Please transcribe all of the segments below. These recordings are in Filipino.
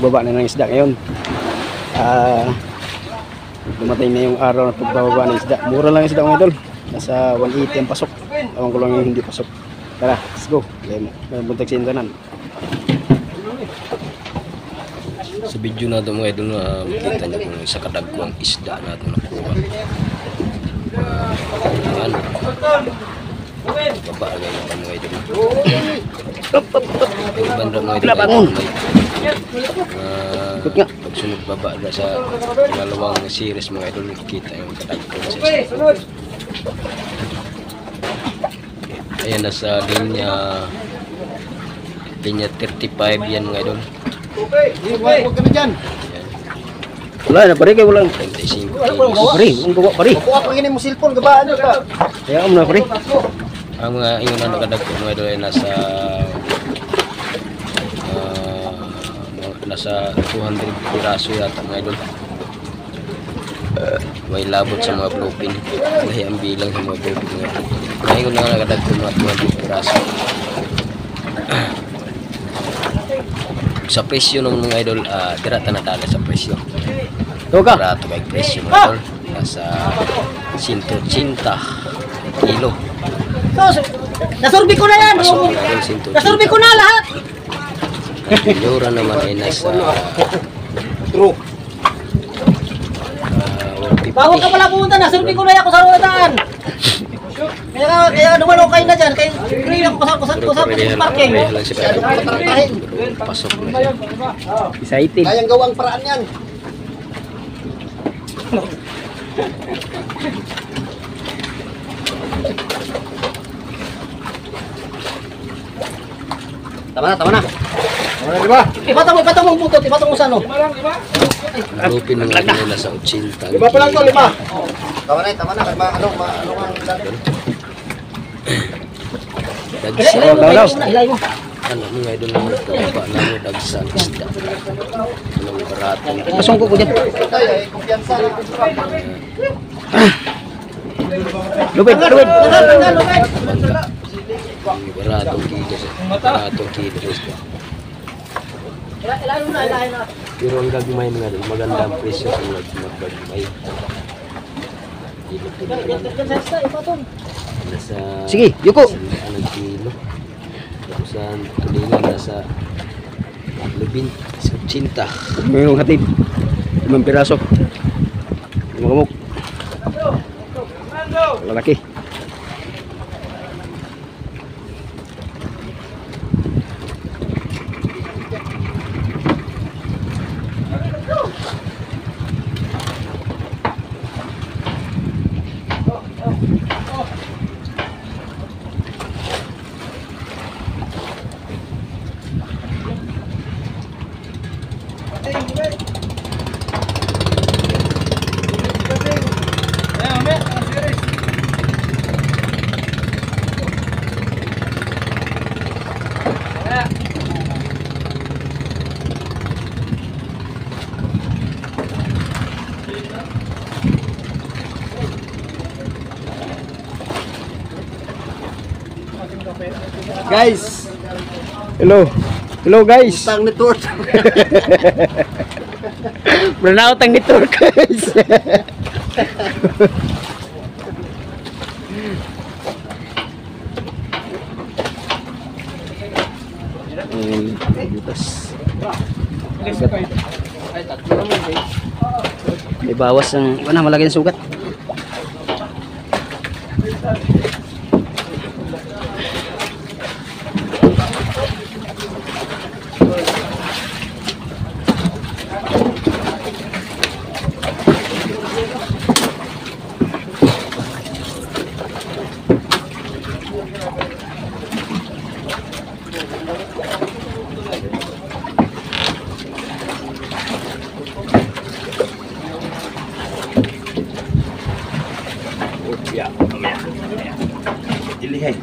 pagbaba na ng isda ngayon. Dumating na yung araw na pagbaba ng isda. Mura lang isda mga idol. Nasa 180 ang pasok. Ewan ko lang yung hindi pasok. Tara, let's go. Buntag sa intanan. Sa video na ito mga idol, makita nyo kung isa kadagwang isda na ito nakuha. Ayan. Babagay na ito mga idol. Yung banda mga idol. Pagsunod baba na sa pangalawang series mga idol, makikita yung kadagwang sa isda. Ayan, nasa linya 35 yan mga idol. Huwag ka na dyan. Wala na pare, kayo walang 35 pare, ang gawa pare. Kuha pa rin mo cellphone, gabaan nyo ka. Kaya mo na pare. Ang mga ingon na nakadagdag mga idol ay nasa 200 piraso yata mga idol. May labot sa mga bluepin. Dahil ang bilang sa mga bluepin mga idol. Ngayon na nakadagdag mga 200 piraso. Sa presyo ng mga idol, dirata na dala sa presyo. Toga. Barato kay presyo mga idol. Nasa 180 kilo. Nasurbi ko na yan! Pasok mga idol, 180. Nasurbi ko na lahat! Ang yura naman ay nasa Bago ka pala pumunta, nasurbi ko na yan kung saan unataan! Kaya dumalo kayo na dyan, kaya free lang ko sa parking. Pasok na siya. Excited. Kayang gawang paraan yan. Tama na, tama na. Tama na, di ba? Ipatang mong putot, ipatang mo sa ano. Lupin ng ano nila sa 80. Lima pa lang to, lima. Tama na, tama na. Ano ang Dagsa. ilay mo. Ano mga idol naman ito. Paano mo dagsa ang isda. Anong barato. Pasong ko dyan. Ay, kumpiyansa. Lupit, lupit. Baratong kilo. Baratong kilo sa isda. Ilayin na. Pero ang gagmay mga idol, maganda ang presyo kung magbagmay. Nasa Sige, yuko. Anong kilo. Tapos ang tulingan nasa 80. Mayroong hatid. 5 piraso. Kamuk. Lalaki. Guys, Hello. Hello guys. tang network. Burnout ang network guys. May bawas ang malagay ng sugat. Dilihay.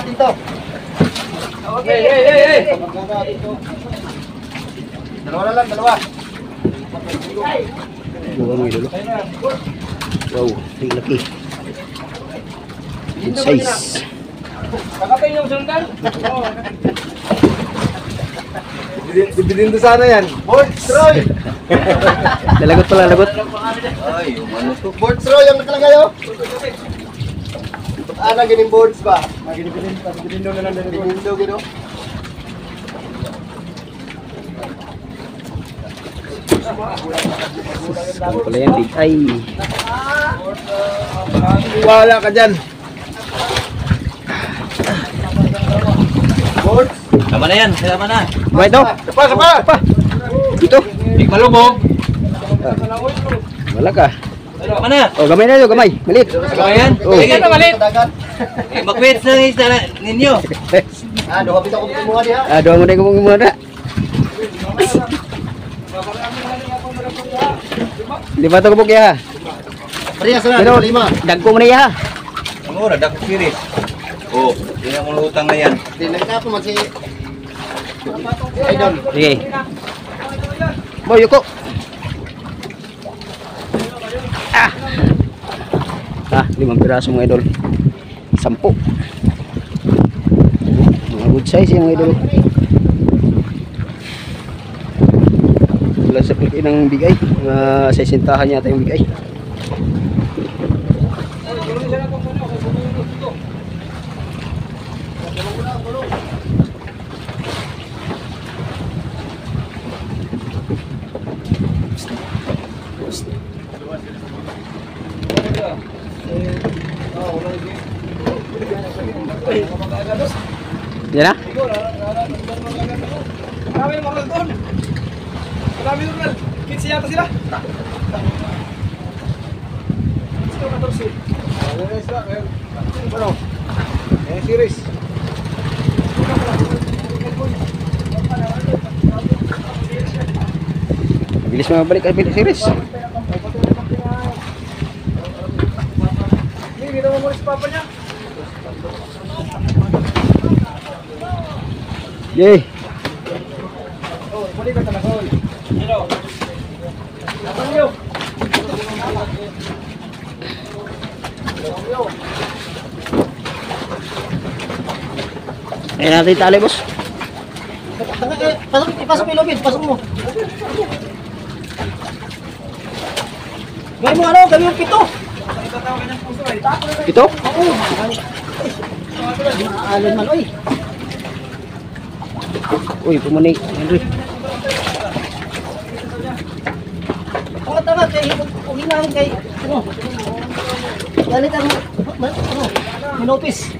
natin to. Okay. Pagkaga natin to. Dalawa na lang, dalawa. Buwan mo idol. Wow, ang laki. Good size. Kakapin yung sundan. Dibidindo sana yan. Boards, Roy! Lalagot pala, lagot. Ay, ano to? Boards, Roy, ang nakalagay, oh. Ganing boards ba? Ginindo na lang. Ginindo, gino. Ano pala yan, big eye. Wala ka dyan. Boards. Sama na yan, sama na. Ba ito? Sapa! Ito. Big malubog. Wala ka. Sama na. Oh, gamay na ito, gamay. Maliit. Sama yan. Oh. Sige na malit. Dagat. Makwit sa isa ninyo. Kapit ako mga diha. Doon mo na yung muna. Lima ito kubog ya. Parehas na, Pero, lima. dagko mo na ya. Ang mura, dakot siris. Oh, tingnan mo utang na yan. Tinagka po man si Idol. Sige. Boy, yuko. Limang piraso mga idol. 10. Mga good size yung mga idol. Wala sa laki ng bigay. Mga sisintahan yata yung bigay. Yan na? Marami yung mga doon. Marami doon, Ral. 15 yata sila. Sino 14? Ano? Series. Bilis mo mabalik ang Philip series. Hindi na mo si papa niya. Yay! Oh, balik ka talaga. Hello. Apa niyo? Ayan natin yung tali, boss. Pasok mo yung lobby, pasok mo. Gawin mo ano, gawin yung pito. Ito? Oo. Alin man, oy. Uy, pumanik. Henry. Tanga-tanga, kay hinahon kay, ano, galit ang, ano, minopis.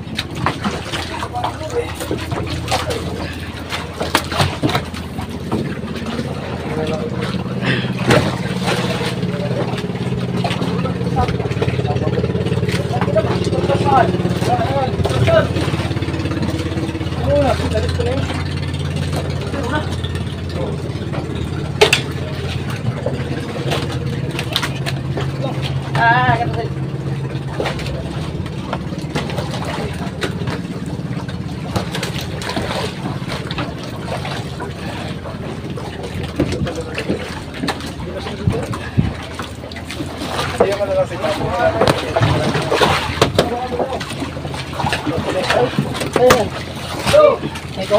Ito?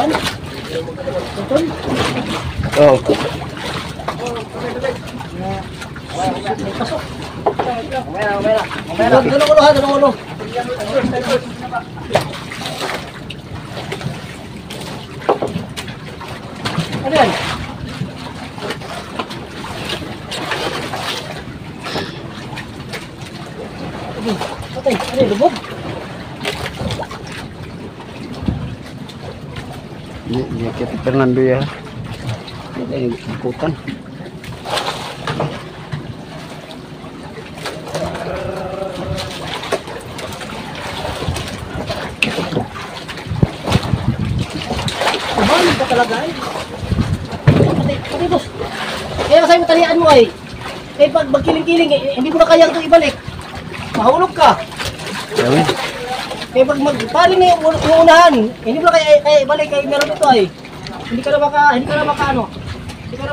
Oh. Dalawang ulo ha, dalawang ulo. Ano yan? Patay, ano yung lubog? Ini kita Fernando ya. Ini ikutan. Kumain ka talaga eh. Patay, boss. Kaya sa'yo talian mo ay. Kaya pag magkiling-kiling, hindi mo na kaya ito ibalik. Mahulog ka. Ayan. Kaya pag magpali na yung unahan, hindi mo na kaya ibalik kay meron ito ay. Hindi ka na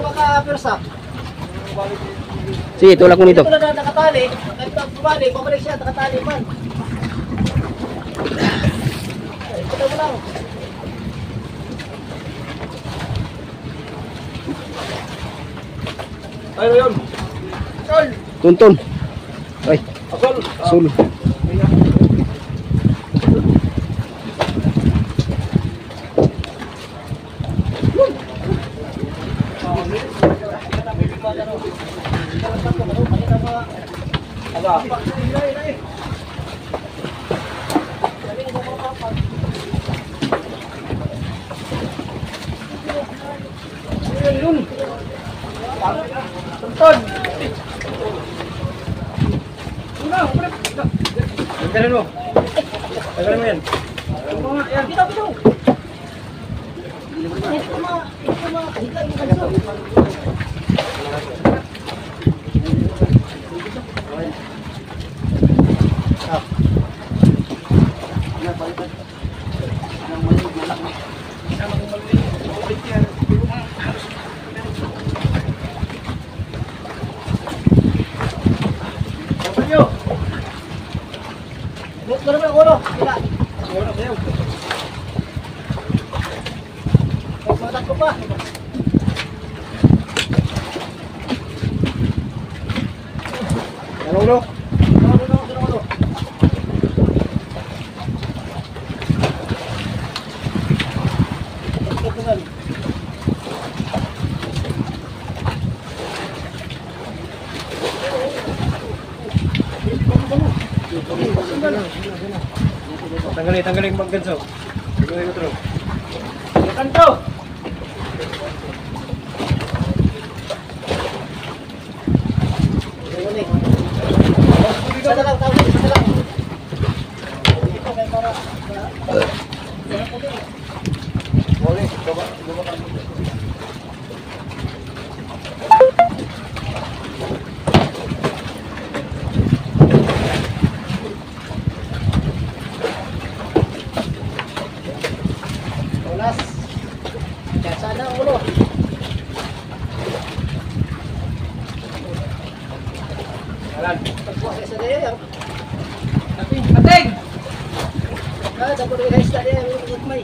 maka persa. Sige, tulak mo nito. Ito na nakatali, kahit na bumali, babalik siya, nakatali man. Ito mo lang. Tayo yun. Sol! Tuntun. Ay, Asol! sulo. Tanggalin mo. Tanggalin mo yan. Bitaw. Ito mga kahika yung kanso. Ganun ang ulo. Sila. Matak ko pa. Ulo. Tanggalin magganso. Tanggalin ko terus. Kanto. Isa lang. Boleh, coba. Ulas. Sana ang ulo. Jalan. Pagbukas sa daya yan. Ating! Dapat may sa daya yung may.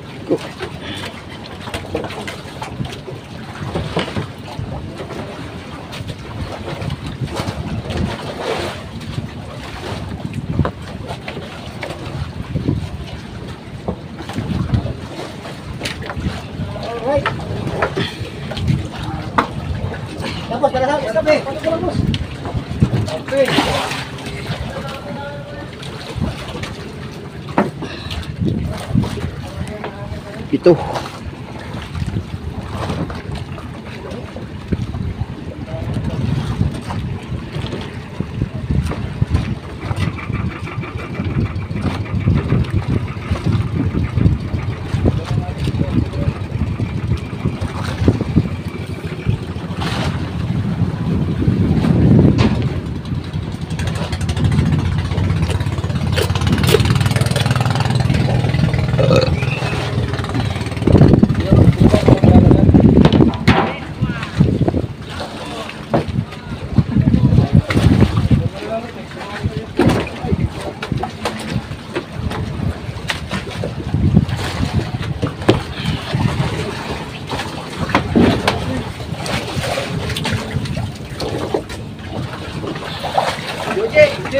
Alright. Tapos para sa sabi. Tapos. Okay. Ito.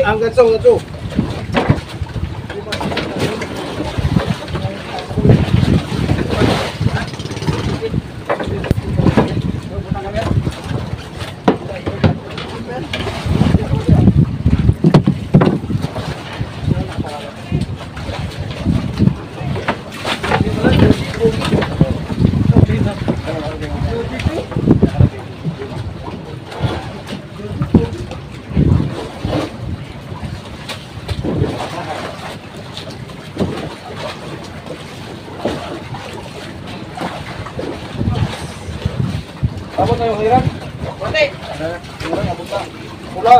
Ang ganso. Abot na yung hiran? Pati! Hiran, abot na. Pula.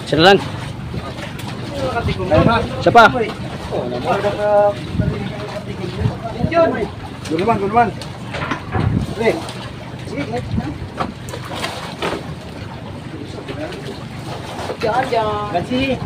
Isa na lang. Isa pa. Gunaman. Gansi.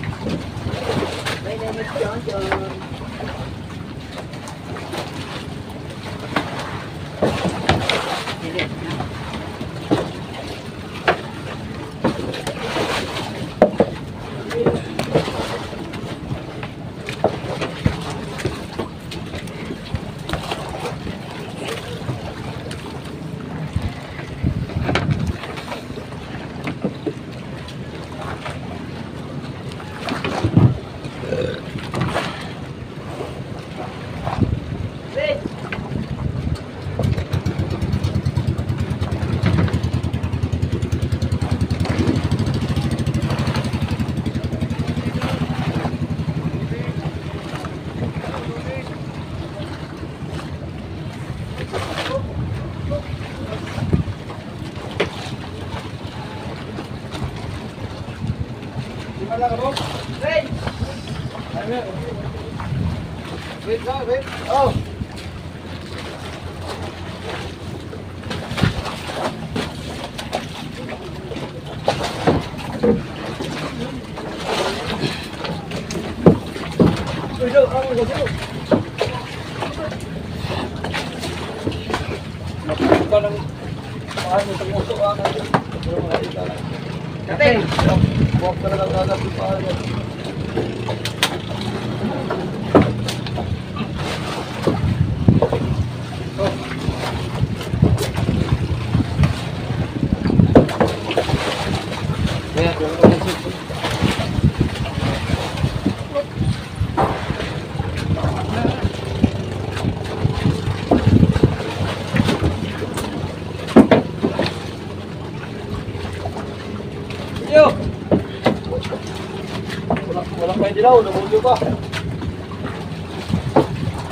Walang pwede daw, nabulyo pa.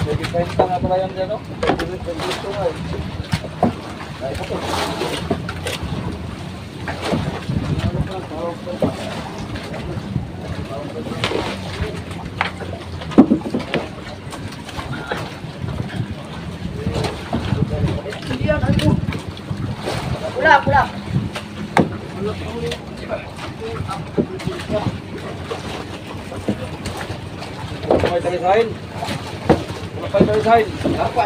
Pwede kwenta nga pala yan dyan, no? Pwede ito nga eh. Ay, ito. Pula. May talisahin. May talisahin. Apa?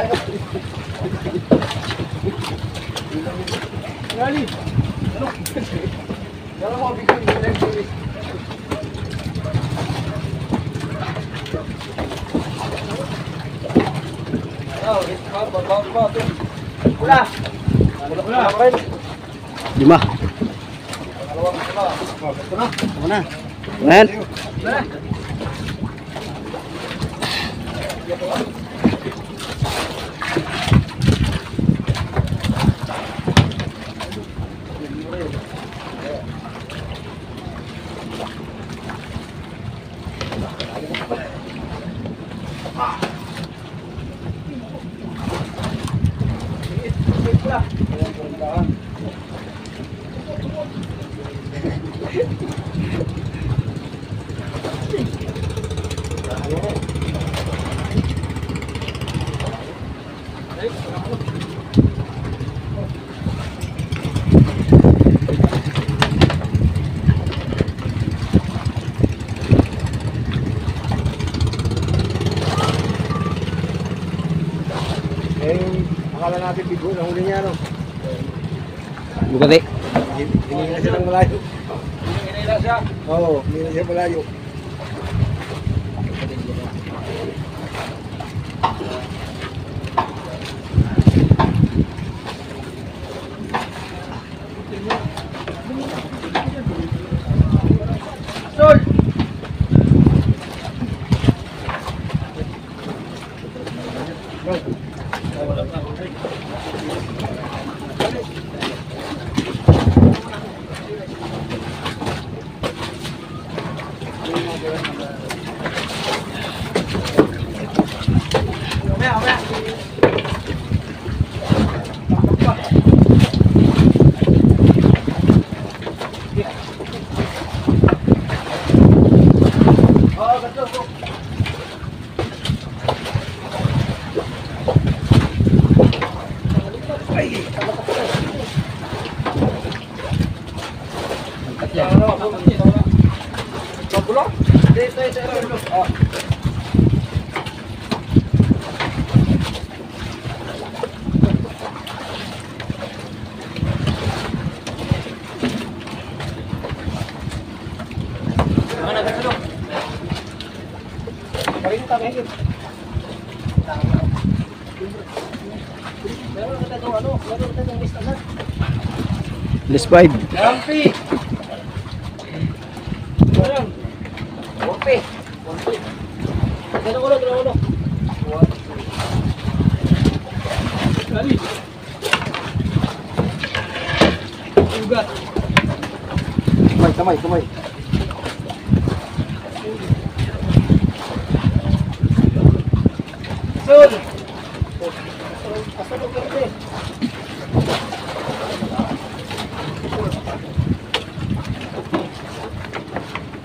Ngali. Ano? Dalam mo bigyan ng Wala. Wala pa rin. 5. Ito na. Ako na. Ayan. Akala natin bigo na huli niya, no? Bukati. Hindi na siya ng malayo. Hindi na siya? Oo, hindi na siya malayo. List 5. Lampi! Ganun ulo, ganun ulo. Kamay. Sul! Pasulog ka rin.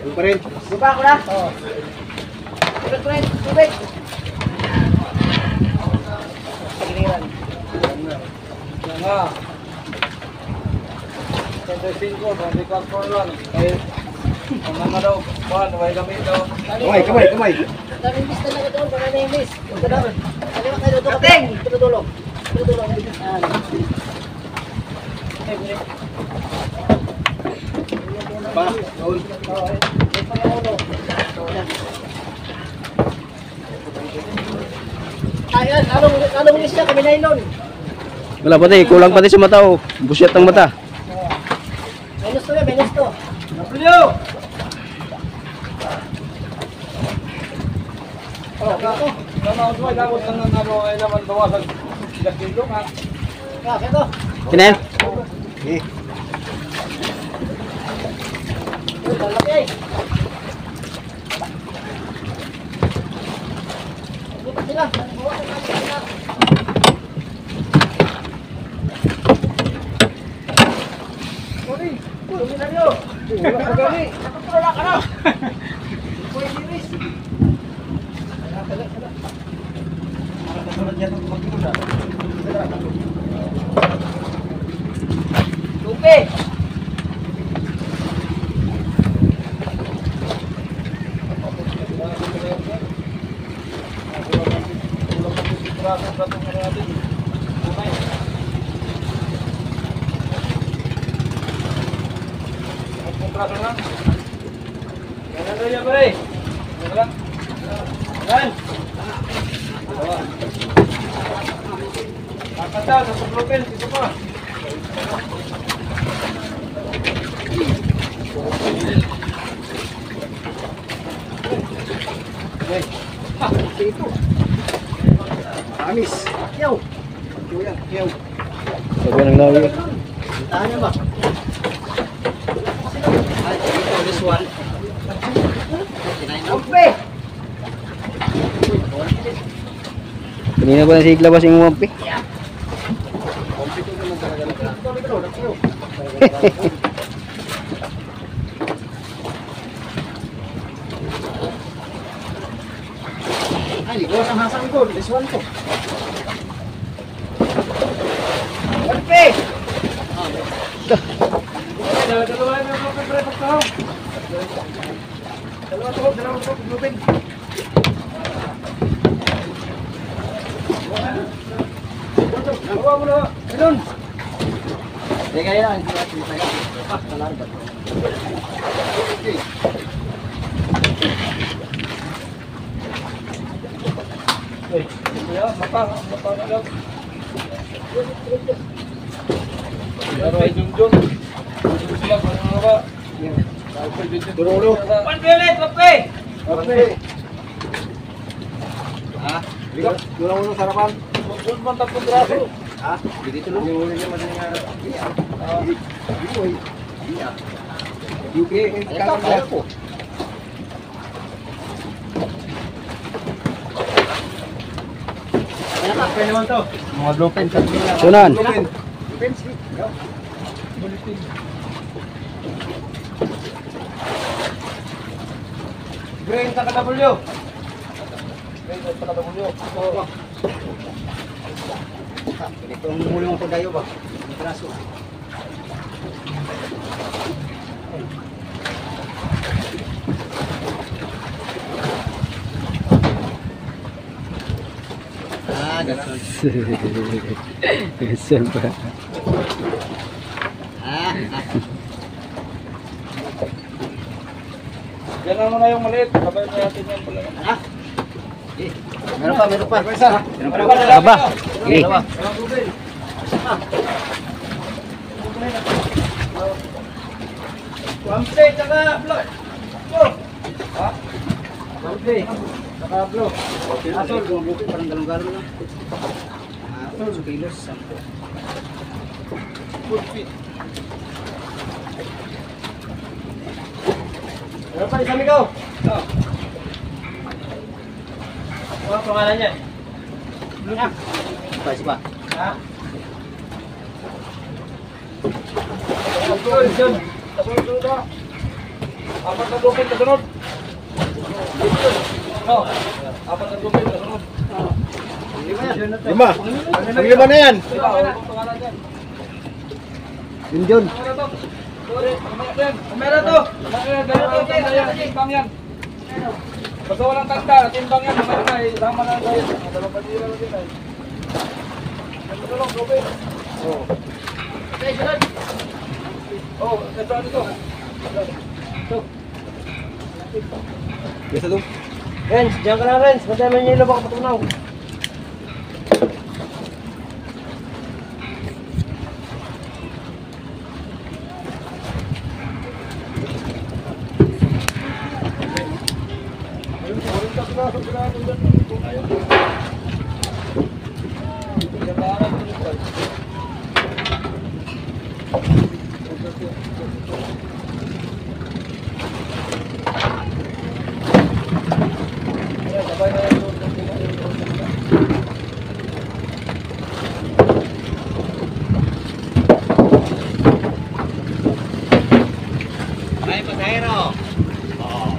Ano pa rin? Buka ako na? Oo. Tubig! Pagiliran. Yan nga. 35, 24 lang. Kaya, ang mga daw, buwan, may gamit daw. Kamay. Daming bis na lang ito. Para na yung bis. Ito na. Kaliwa kayo doon. Kating! Tulo-tulo. Ayan. Okay, buli. Ba, Raul. Oo, eh. Ito pa yung ulo. Ayan. Ayan, anong ulis niya? Kami nylon. Wala pati, kulang pati sa mata oh. Busyat ang mata. Minus to yan, minus to. Napilyo! Oh, ito. Tama ko dapat na nalo ay naman bawasan 1 kilo ka. Ah, ito. Kinain? Uy, lalaki eh. Buta sila. Bawasan natin sila. Tumi na niyo. Wala ka gani. Wala ka na. Uy, Iris. Lupe. Kakata, nasa blueprint, dito pa. Amis. Yaw. Yaw. Sabi ng lawi. Tahan niya ba? Ay, ito, this one. Ompe! Kanina pa na sigla ba sing Wampi? Ay, ligaw ang hasang ko. This one ko. Ompe! Dalawa na yung blueprint, pre, pagkahaw. Dalawa to, blueprint. Dalawa mo na. Ayun. Teka yan, hindi natin tayo. Talarga. Kuya, mapa na lang. Pero ay Junjun. Junjun sila, kung ano ba? Durolo. One violet, Rape! Ha? Durolo mo sarapan. Junjun man tatlong braso. Ha? Dito lang. Yung ulit naman yung UK, kakakaya ko. Ano naman to? Mga blueprint. Sunan. Green sa KW. Green sa KW. Ito ang muli mong pagkayo ba? Ang traso. Ah, ganun. Saan ba? Yan lang muna yung maliit. Sabay na natin yan pala. Ah. Eh, meron pa, meron pa. Meron pa, Aba. Eh. Dalawa. Wampe, tsaka blood. Ha? Wampe. Saka blo. Asol, wampe, parang galong-galong lang. Asol, kilos. 4 feet. Meron pa isang ikaw. Ano ang pangalan niya? Pa, sipa. Ha? Yun. Kasunod na. Apat na dupin kasunod. No. Apat na dupin kasunod. Lima. Ang lima na yan. Pangalan niya. Yun. Meron to. Timbang yan. Basta walang tanda, timbang yan. Meron na, isama na tayo. Dalawang patira na din tayo. Tulong, Robin. Oh. Okay, sunod. Oh, ito. Yes, ito. Rens, diyan ka na, Rens. Matay mo yung yelo, baka patunaw.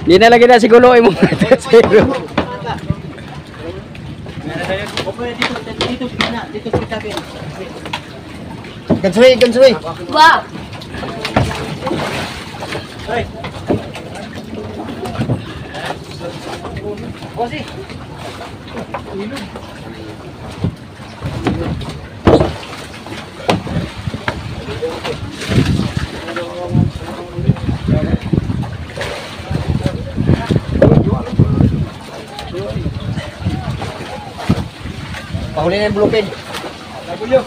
Di na lagi na siguro mo. Zero. Gansway. Wow. Bossy. Pahuli na yung blueprint. Julio.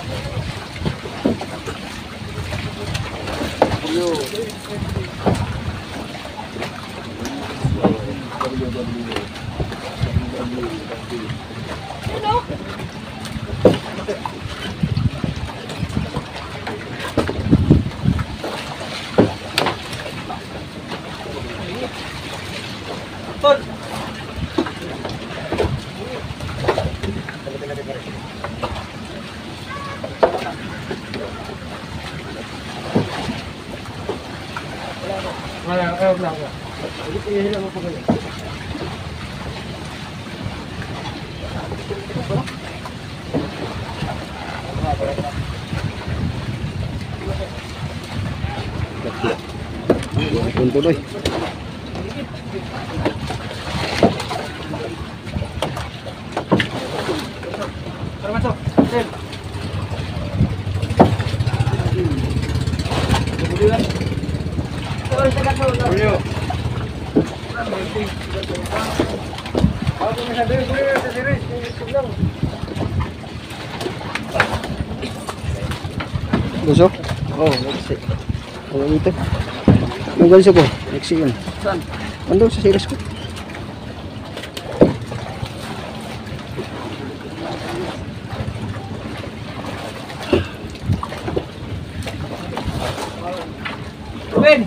Tuloy. Julio. Gusto? Oh, next. Oh, ito. Yung ganso ko, next yun. Saan? Andun sa series ko. Ruben!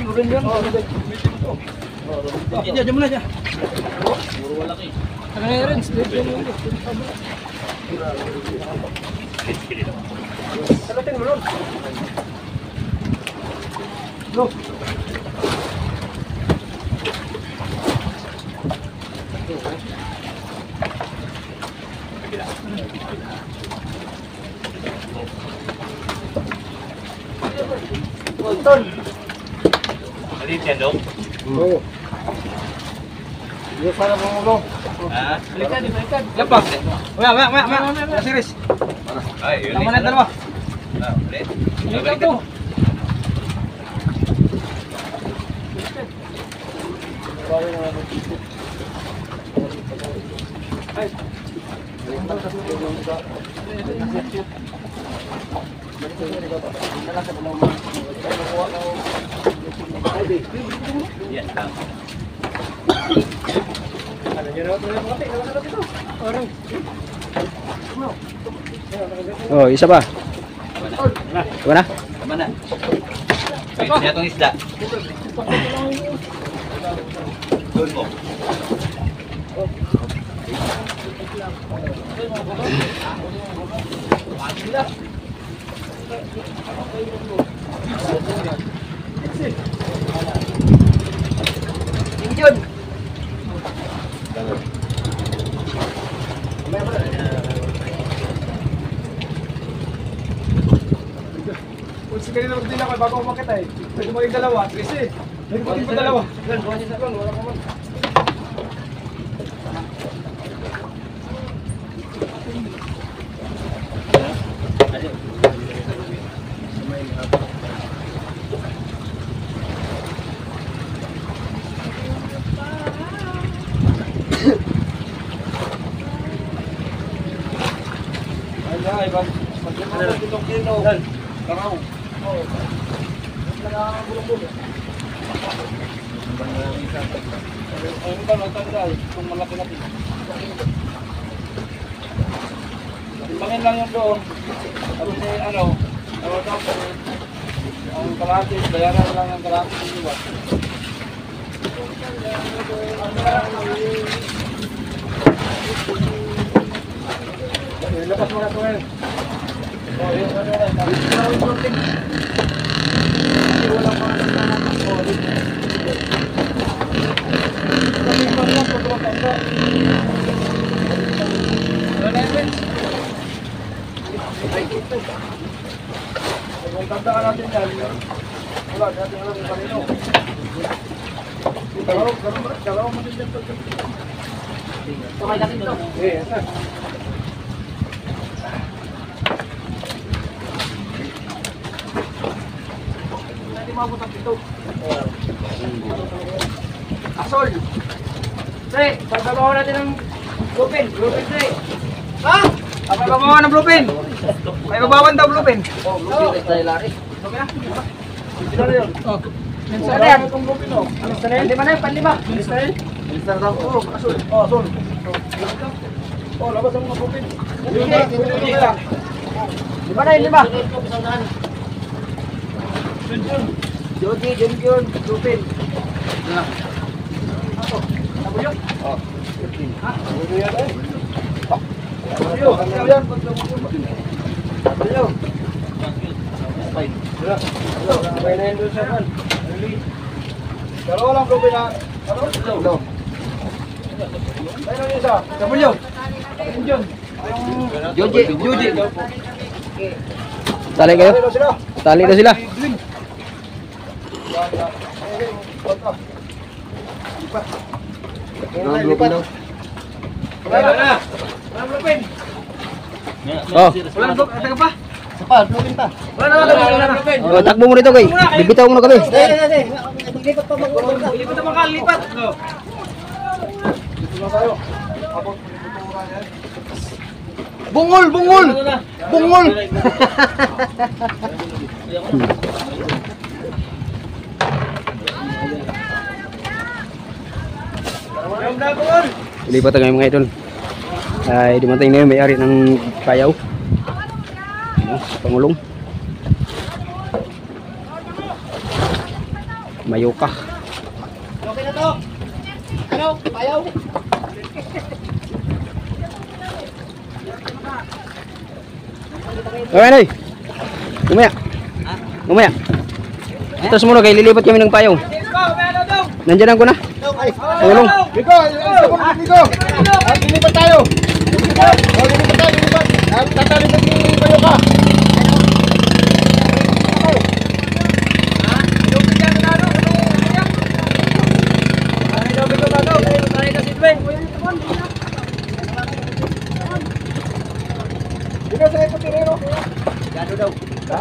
Ruben yan. Diyan muna dyan. Ano na rin? Salatin mo nun. Look. Tol. Maliit yan, Dok. Oo. Yung para bumulong. Ha? Balikan. Lapang. Maya. Series. Ay, yun. Tama na yung dalawa. Ah, ulit. Balikan to. Yan lang. Oh, isa pa. Tama na? Tama na. Wait, siya itong isda. Doon mo. Injun. Kung sige na din ako bago umakit ay. Pwede mo yung dalawa. Kasi, nagputin ko dalawa. Ay, bang. Pag-itong kino. Karaw. Oo. Ano ba nagtanda kung malaki natin? Timbangin lang yung doon. Tapos ano, ang kalahati, bayaran lang ang kalahati ng iba. Lapas mo na ito ngayon. Yung ano na, yung protein. Walang mga sinanakas ko. Timbang lang, pagkakanda. Ano na yun? Kung tandaan natin yan, wala, natin alam yung kanino. Dalawa mo din dito. Okay lang ito. Eh, sir. umabot ang 7. Asol. Pre, pagbabawa natin ng bluepin. Bluepin, pre. Ha? Pagbabawa ng bluepin. May babawan daw bluepin. Oh, bluepin tayo lari. Okay na? Sino na yun? Oh. Minsan na yan. Itong bluepin, oh. Panlima na yun, panlima. Minsan na yun. Minsan na daw. Oh, asol. Oh, asol. Oh, labas ang mga bluepin. Lima na yun, lima. Jody, Junjun, Lupin. Ako. Ako yun? Oo. Ha? Ako yun eh. Ako yun. Ako yun. Ako yun. Sabay na yun doon siya man. Dalawa lang Lupin na. Ano? Dalawa. Tayo lang isa. W. Junjun. Jody. Tali kayo? Tali na sila. Wala na. Walang bluepin. Oh. Walang bluepin. Taga pa? Sapa, bluepin pa. Wala na. Oh, takbo mo nito kay. Bibitaw mo na kami. Maglipat pa mag-uulong. Lipat na mga lipat. Bungol! Bungol! Bungol! Lipat tayo mga idol. Ay dumating na yung may-ari ng payaw. Ano, Pangulong. Mayuka. Okay na to. Ano? Payaw? Okay na. Umaya. Umaya. Tapos muna kay lilipat kami ng payaw. Nandiyan ko na. Pangulong. Biko! Biko! Lilipat tayo! Lilipat tayo! Lilipat! Tatalipan ni Bayo ka! Biko sa ito tirero! Gado daw. Ha?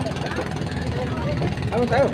Ano tayo?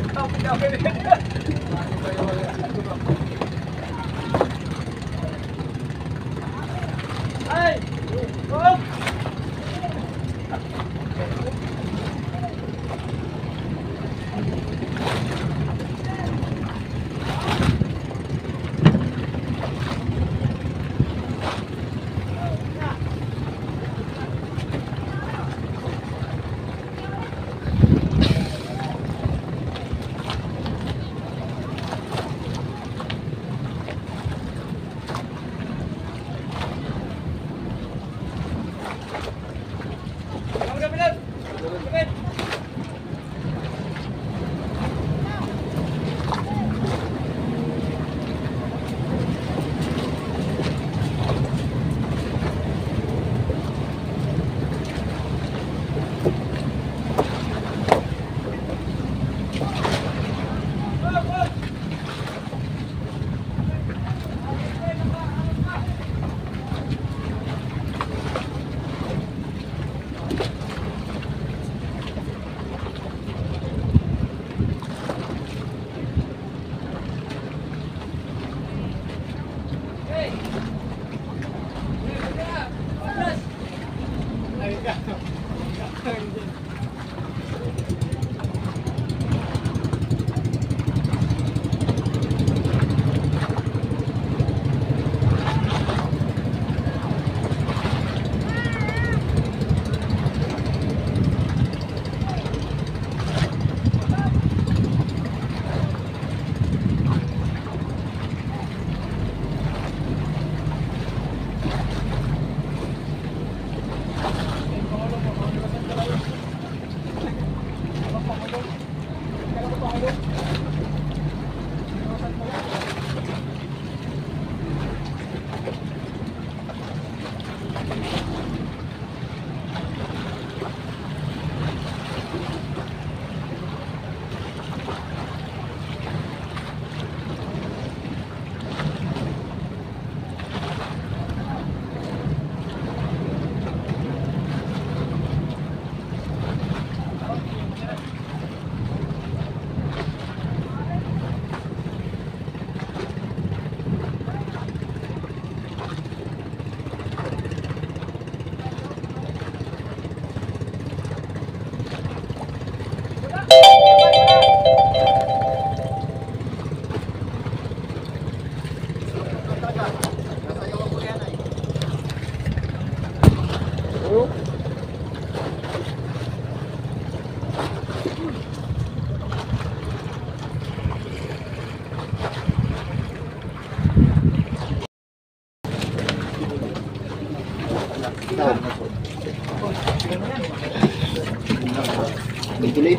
Pintuloy,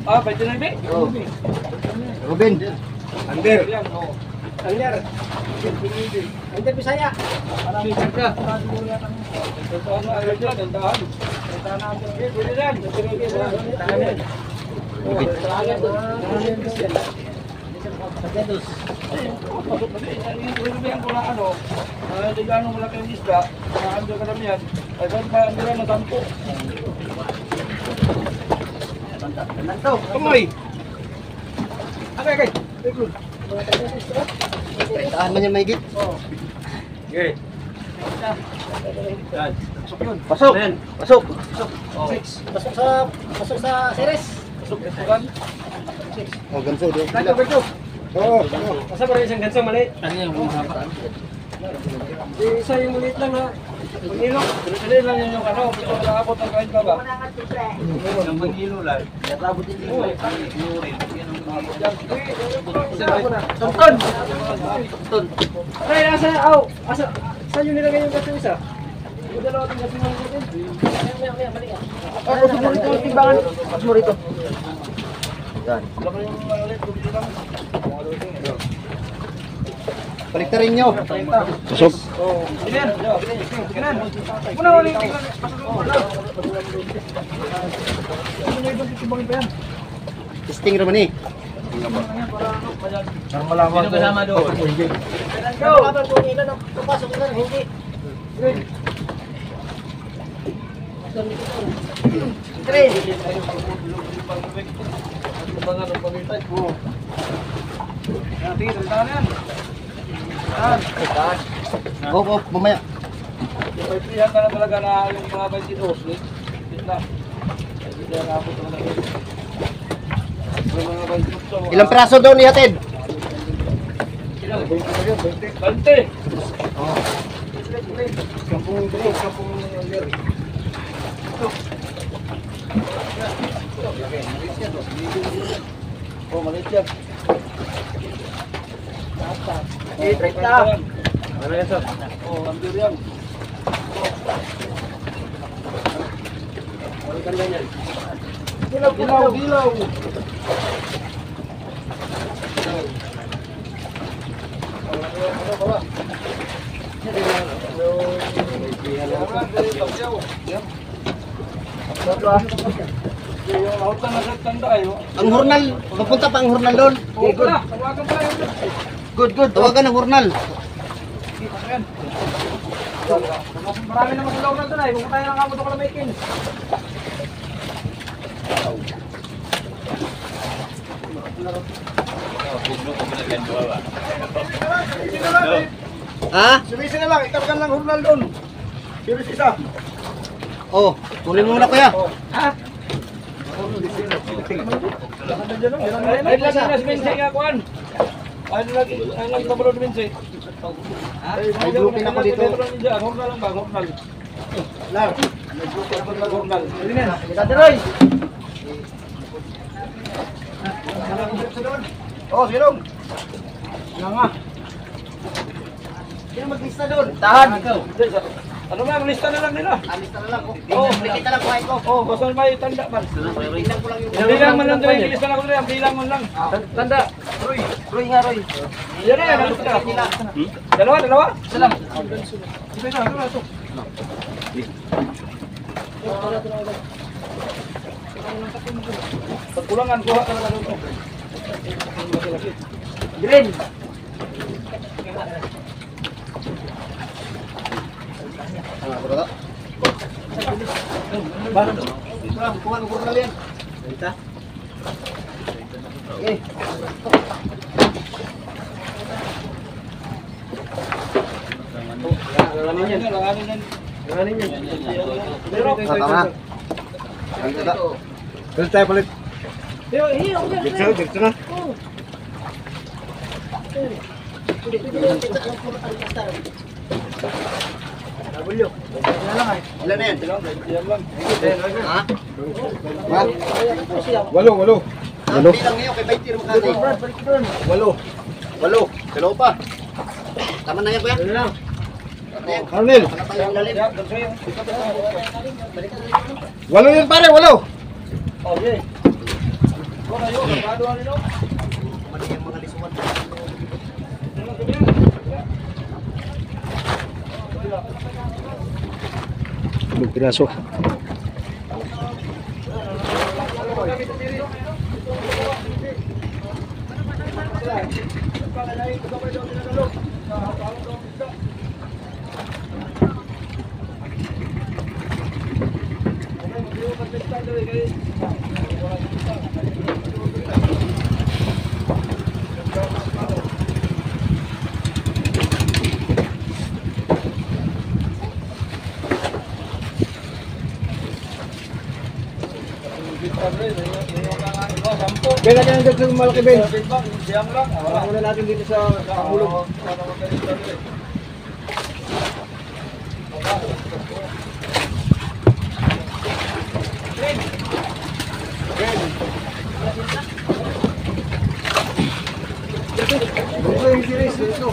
Ah, pwede na ba? Oh. Ruben. Under. Yan, oh. Under. Under Bisaya. Marami ka. Tandahan na, ayun dyan, tandahan. Tandahan na, pwede yan. Tandahan. Pwede ko na ano, di gano'ng malaki ang isda, ando ka naman yan, ay saan pa ando na natampo. Kamoy! Okay. Tahan man yan mahigit. Okay. Pasok. Pasok. Oh. Pasok sa series. Sukan. Oh, ganso do. Ganso. Oh. Asa ba rin isang ganso maliit? Ano yung hapa? Isa yung maliit lang ha. Pangilo. Dali lang yun yung ano. Ito nakaabot ang kain ka ba? Ang pangilo lang. Natabot din Oo. Tonton. Tonton. Ay, asa, asa, saan yung nilagay yung gaso isa? Yung dalawa itong gaso ng gaso. Pasok mo rito yung timbangan. Pasok mo rito. Yan. Laki yung malit, bumili lang. Baliktarin nyo. Pasok. Oh, ganyan. Ganyan. Muna ulit. Testing naman eh. Parang malaman ko. Kasama doon. Go! Kapag kung ilan ang papasok na, hindi. Three. Oh, mamaya. Pilihan ka na talaga na yung mga 22. Wait lang. Hindi na ako ito na. Yung mga 22. Ilang peraso daw ni Hatid? 20. Oh. Oh, maliit yan. Eh, break na. Ano yan, sir? Oh, ambir yan. Dilaw. Ang hurnal, papunta pa ang hurnal doon. Good. Tawagan ang hurnal. Marami naman sa loob na ito na eh. Kung tayo lang kamot ako na may kin. Ha? Sumisi na lang. Itawagan lang hurnal doon. Sumisi isa. Oh, kunin mo muna kuya. Ha? Ay lang na si Mincy nga kuhan. Ay lang sa balon Mincy. May grouping ako dito. Hurnal lang ba? Hurnal. Lar. Hurnal. Kadaroy. Oh, silong. Nga. Sino maglista doon? Tahan. Ano ba, lista na lang nila. Alista na lang. Oh, Kita lang kuhain ko. Oh, basta may tanda man. Tingnan ko lang yung... Ang bilang man lang doon, ilista na ko doon, ang bilang man lang. Tanda. Roy nga, Roy. Yan na yan, ano sila? Dalawa? Isa lang. Isa na, ito. Pagkulangan, kuha ka na doon. Green. Kuha ng hurnal yan. Okay. Langanin yan. Langanin yan. Tama. Ang ganda. Doon tayo palit. Dito na. Ilan na yan? Ha? Walo. Walo. Bilang ngayon kay 20 naman kanay. Walo. Dalawa pa. Tama na yan kuya? Arnel. Walo yun pare, walo. Okay. Tulog piraso. Ben, lagyan ng sa malaki, Ben. Wala muna natin dito sa hulog. Ito yung series, ito.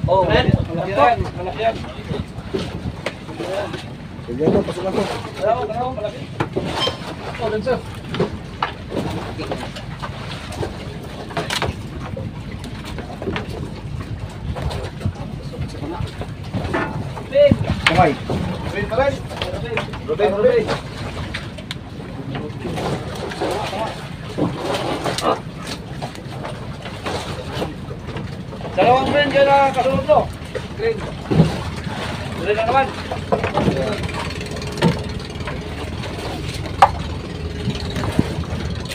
Oh, Malaki yan. Sige ito, pasukan to. Malaki. Oh, dansa. Kamay. Ruben pa rin. Ruben. Dalawang Ben dyan na kasunod to. Green. Green na naman.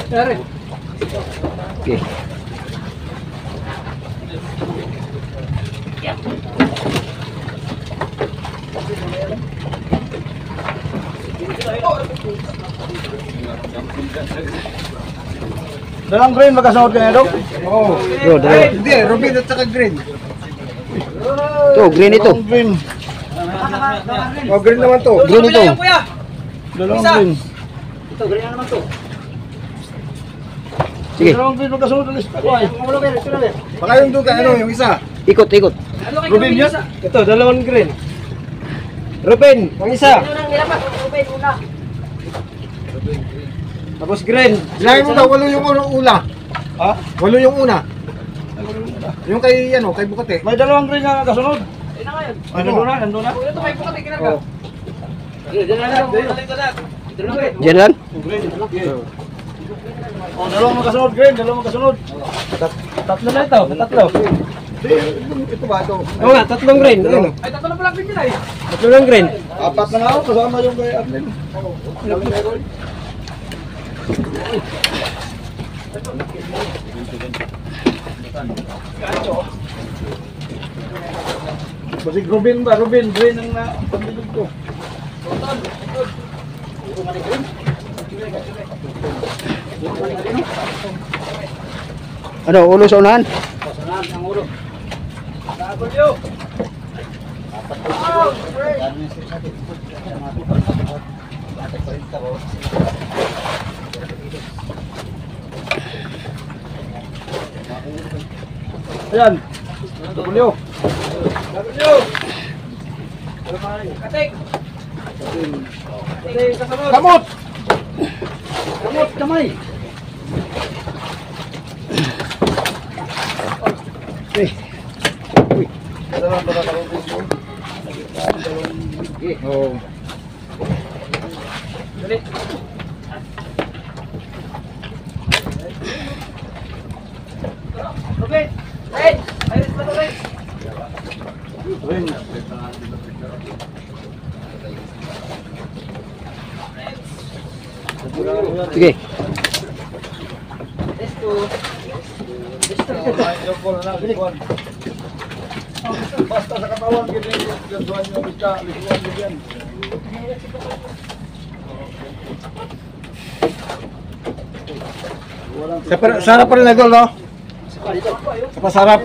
Dari. Okay. Dalawang green magkasunod ka na, Dok? Oo. Yo, dalawa. Hindi, Ruben at saka green. Ito, green ito. Dalawang green. Oh, green naman to. Green ito. Dalawang green. ito, ganyan naman to. Sige, Dalawang green magkasunod ulit. Ulo, Ber, ito na, Ber. Baka yung duga, ano, yung isa. ikot. Ruben yun? Ito, dalawang green. Ruben, ang isa. Ito nang nilapat, Ruben, una. Tapos green. Bilangin mo daw, walo yung una. Ha? Walo yung una. Yung kay, ano, kay Bukate. May dalawang green na kasunod. Ayun na ngayon. Nandun na. Ito, may bukati, Oh. kinarga. Diyan na lang, ito na, Ber. Diyan lang. Oh, dalawang magkasunod, green, dalawang magkasunod. Tatlo na ito, tatlo. Ito ba ito? Oo nga, tatlong green. Ay, tatlo na pala din ay. Tatlo lang green. Apat na nga ako, kasama yung kay Arlen. Basig Ruben ba? Ruben, green ang pagbilog ko. Ano, ulo sa unahan? Pasanan ang ulo. Ayan. W. Katik. Kamot! Kamot, kamay. Oh. Ruben. Hey, ayos ba to, Ren? Sige. Basta sa katawan, ganyan yung isda, likuan nyo dyan. Sarap pa rin na no? Sa pasarap.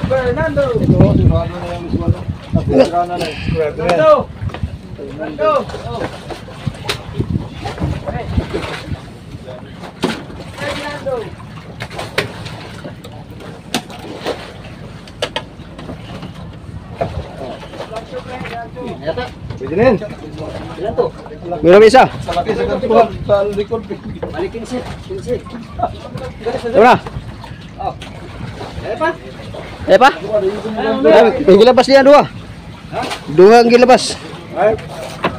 Fernando! Ito, sigurado na yung mismo. Napirana na. Fernando! Fernando! Oh. Hey. Fernando! Pwede na yan. Ilan to? Meron isa. Sa laki sa kantuhan, sa likod. Balik 15. 15. Ito na. Ano pa? Eh pa? May gilabas niya dua. Dua ang gilabas. Ay,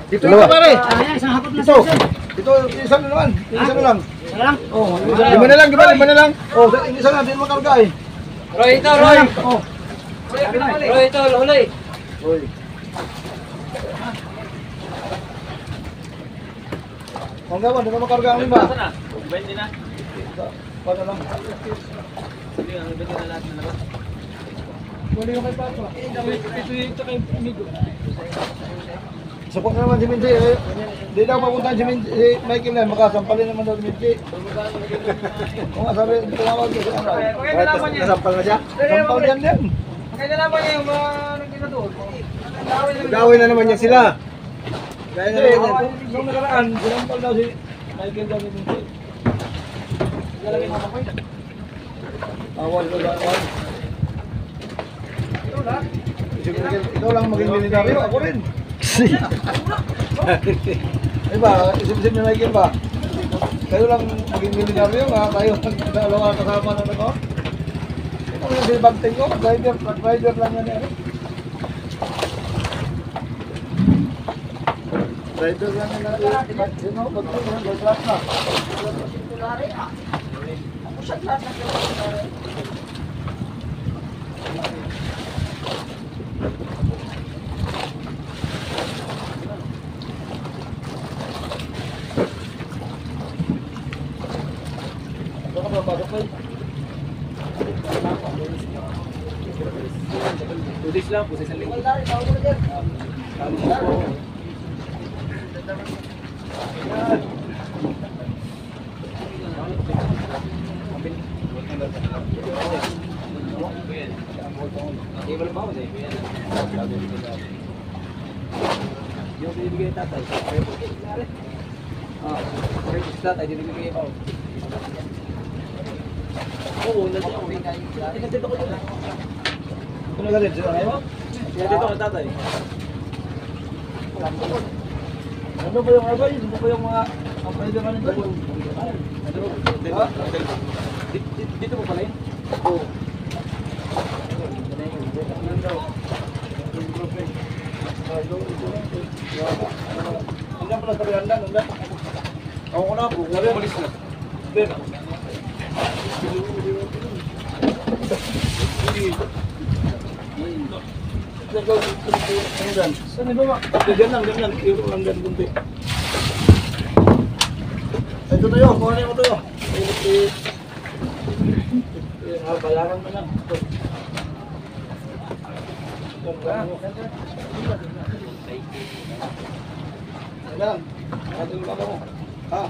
dito Dalawa. na pare. Ayan, isang hapot na Ito. sa Ito, isa na naman. Isa na lang. Ano lang? Oh, lima na lang, di ba? Lima na lang. Oh, isa na, di mo makarga eh. Roy, ito, Roy! Oh. Roy, ito, huli! Oy. Ang gawa, di mo makarga ang lima. Sana? 20 na. Paano lang? Sige, ang 20 na natin na. Huli yung kay Papa. Ito kay Amigo. Support naman si Minji eh. Di daw papunta si Minji, si Michael na, makasampalin naman daw si Minji. Kung nga sabi, tumawag ko sa ano. Kaya nalaman niya. Nasampal na siya? Sampal yan din. Kaya nalaman niya yung mga nagkina doon. Gawin na naman niya sila. Gaya na naman yan. Nung nakaraan, sinampal daw si Michael daw ni Minji. Lalagay mo ako yun. Awal ko ba? Awal. Ikaw lang maging militaryo, ako rin. Diba, isip-isip na Michael ba? Kayo lang maging militaryo nga, tayo dalawa kasama na ako. Ito yung sinibanteng ko, driver lang yan eh. Driver lang yan natin. Sino? Pagkakas na, gold-class na. Ito ka ba pasok ko? Tudis lang, pusa sa lingkod. Yung binibigay ni tatay. Kaya po si tatay, binibigay pa. Oo, nandito ako. Nandito ko yun. Ito na galit, sila ngayon? Nandito ko tatay. Ano ba yung abay? Ano ba yung mga kapayda ka nito? Dito mo pala yun? Oo. Hanggang pala sabi hanggang, hanggang. Ako ko na po. Malis na. Ben. Hanggang. Saan ba? Ganyan, ganyan. Hanggang kunti. Ito na yun. Kuhanin mo ito yun. Bayaran mo na. Ayan. Ating mga mo. Ha?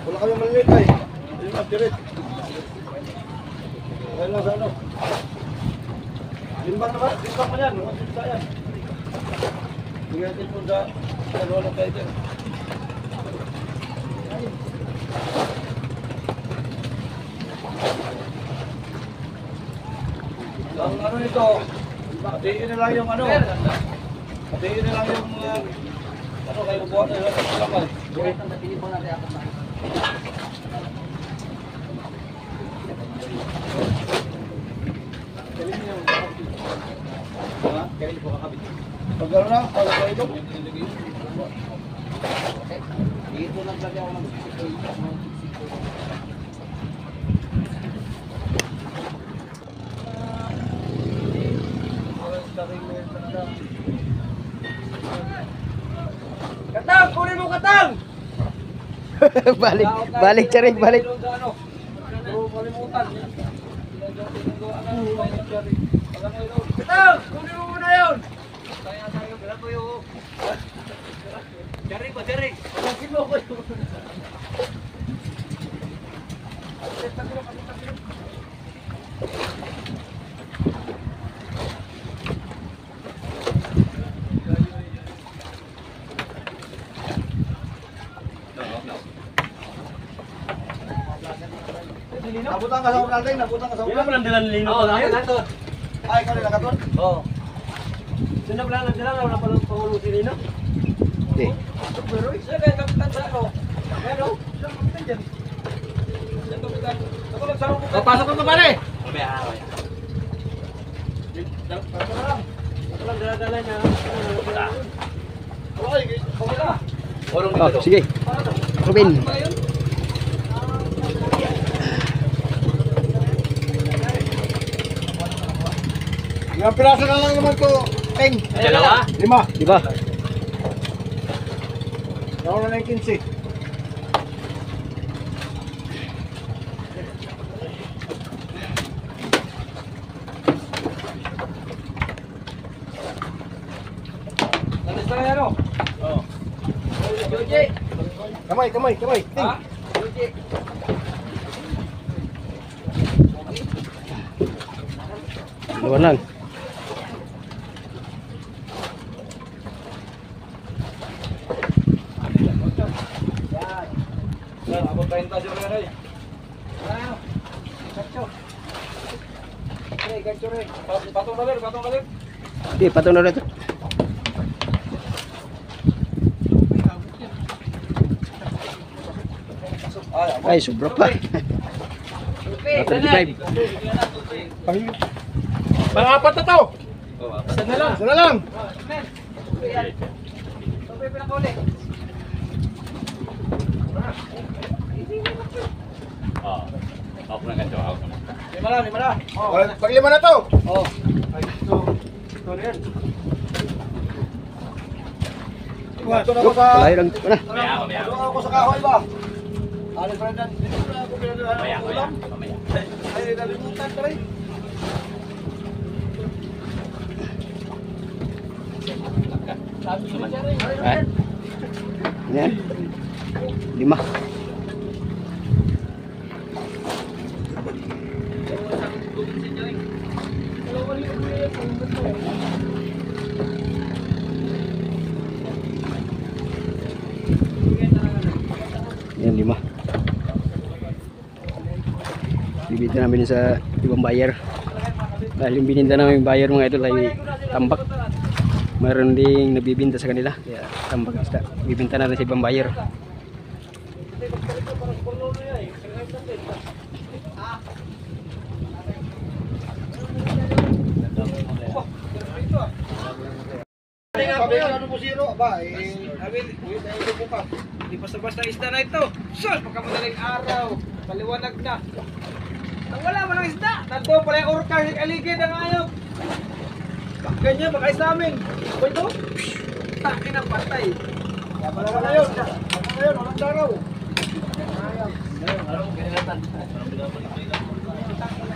Wala kami malilit ay. Yung update. Ayan lang sa ano. Limbang na ba? Limbang mo yan. Limbang yan. Bigyan natin po sa dalawa na tayo dyan. Ang ano nito, hatiin na lang yung ano. Hatiin na lang yung ano kayo buwan na yung laman. Buhay ang napili mo natin ako na. Pag ano na, pag ano ito. Dito naglagay ako ng Katang! Kunin mo katang! balik, balik Charik, balik. Kalimutan. Katang! Kunin mo muna yun! Jaring ko, Jaring! Pagkasin mo ko yun. Nabutang ka sa unating, nabutang ka sa unating. lang dilan lino ko na yun. Ay, ikaw nila katon? Oo. Sino pala lang dilan, wala pa lang pangulo si Lino. Hindi. Pero isa kaya kapitan sa ano. Pero, siya kapitan dyan. Siya kapitan. Ako nagsaro ko. Pasok ka pa pare! Mamaya. Ito lang dala-dala niya. Ay, pagkita. Oh, sige. Robin. Ilang piraso na lang naman to, Teng. Dalawa? 5. Di ba? Nauna na yung 15. Nalis na yan o. Oo. Joji. Kamay. Teng. Ha? Joji. Dalawa lang. Yan, abot 30 siya rin. Ano? Gacho. Gacho rin. Patong kalir. Sige, patong na rito. Ay, sobra pa. 35. Pang-apat na to. Isa na lang. Isa na lang. Sabay pinakuli. Lima na. Oh. Pag-lima na to. Oh. Ay, ito na yan. Ito na Yup, ako sa... palay lang. Ano? Ito ako sa kahoy ba? Alis pa rin dyan. Dito na ako pinag-alam. Ay, nalimutan ka rin. Ah. Yan. 5. Yan, 5. Bibita namin sa ibang buyer. Dahil yung bininda namin buyer mga idol ay tambak. Mayroon ding nabibinta sa kanila. Kaya tambak isda. Bibinta natin sa ibang buyer. Sabi ko ano po zero ba? Ito po pa. Hindi basta-basta isda na ito. Sus, pagkamadaling araw. Kaliwanag na. Nang wala mo ng isda. Nandun pala yung orca, aligid ang ayok. Ganyan, baka isda namin. O ito? Takin ang patay. Wala na yun. Walang daraw.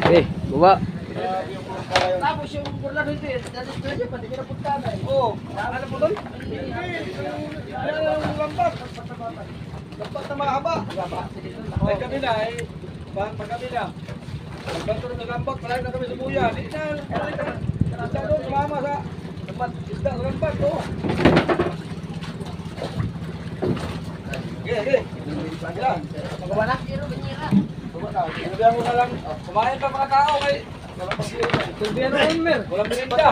Okay, baba. Tapos yung burlado ito, dito pati kinapunta na eh. Oo. Ano po doon? Yan ang lambat. Lambat na mahaba. Ay kami na eh. Pag kami na. Pagbanto rin ng lambat, malayo na kami sa buya. Hindi na. Doon, sumama sa lambat. Isda sa lambat. Oo. Okay. Yan. Magawa na? Sinabihan mo na lang. Kumain pa mga tao kay... Sinabihan mo yun, Mer. Walang merinda.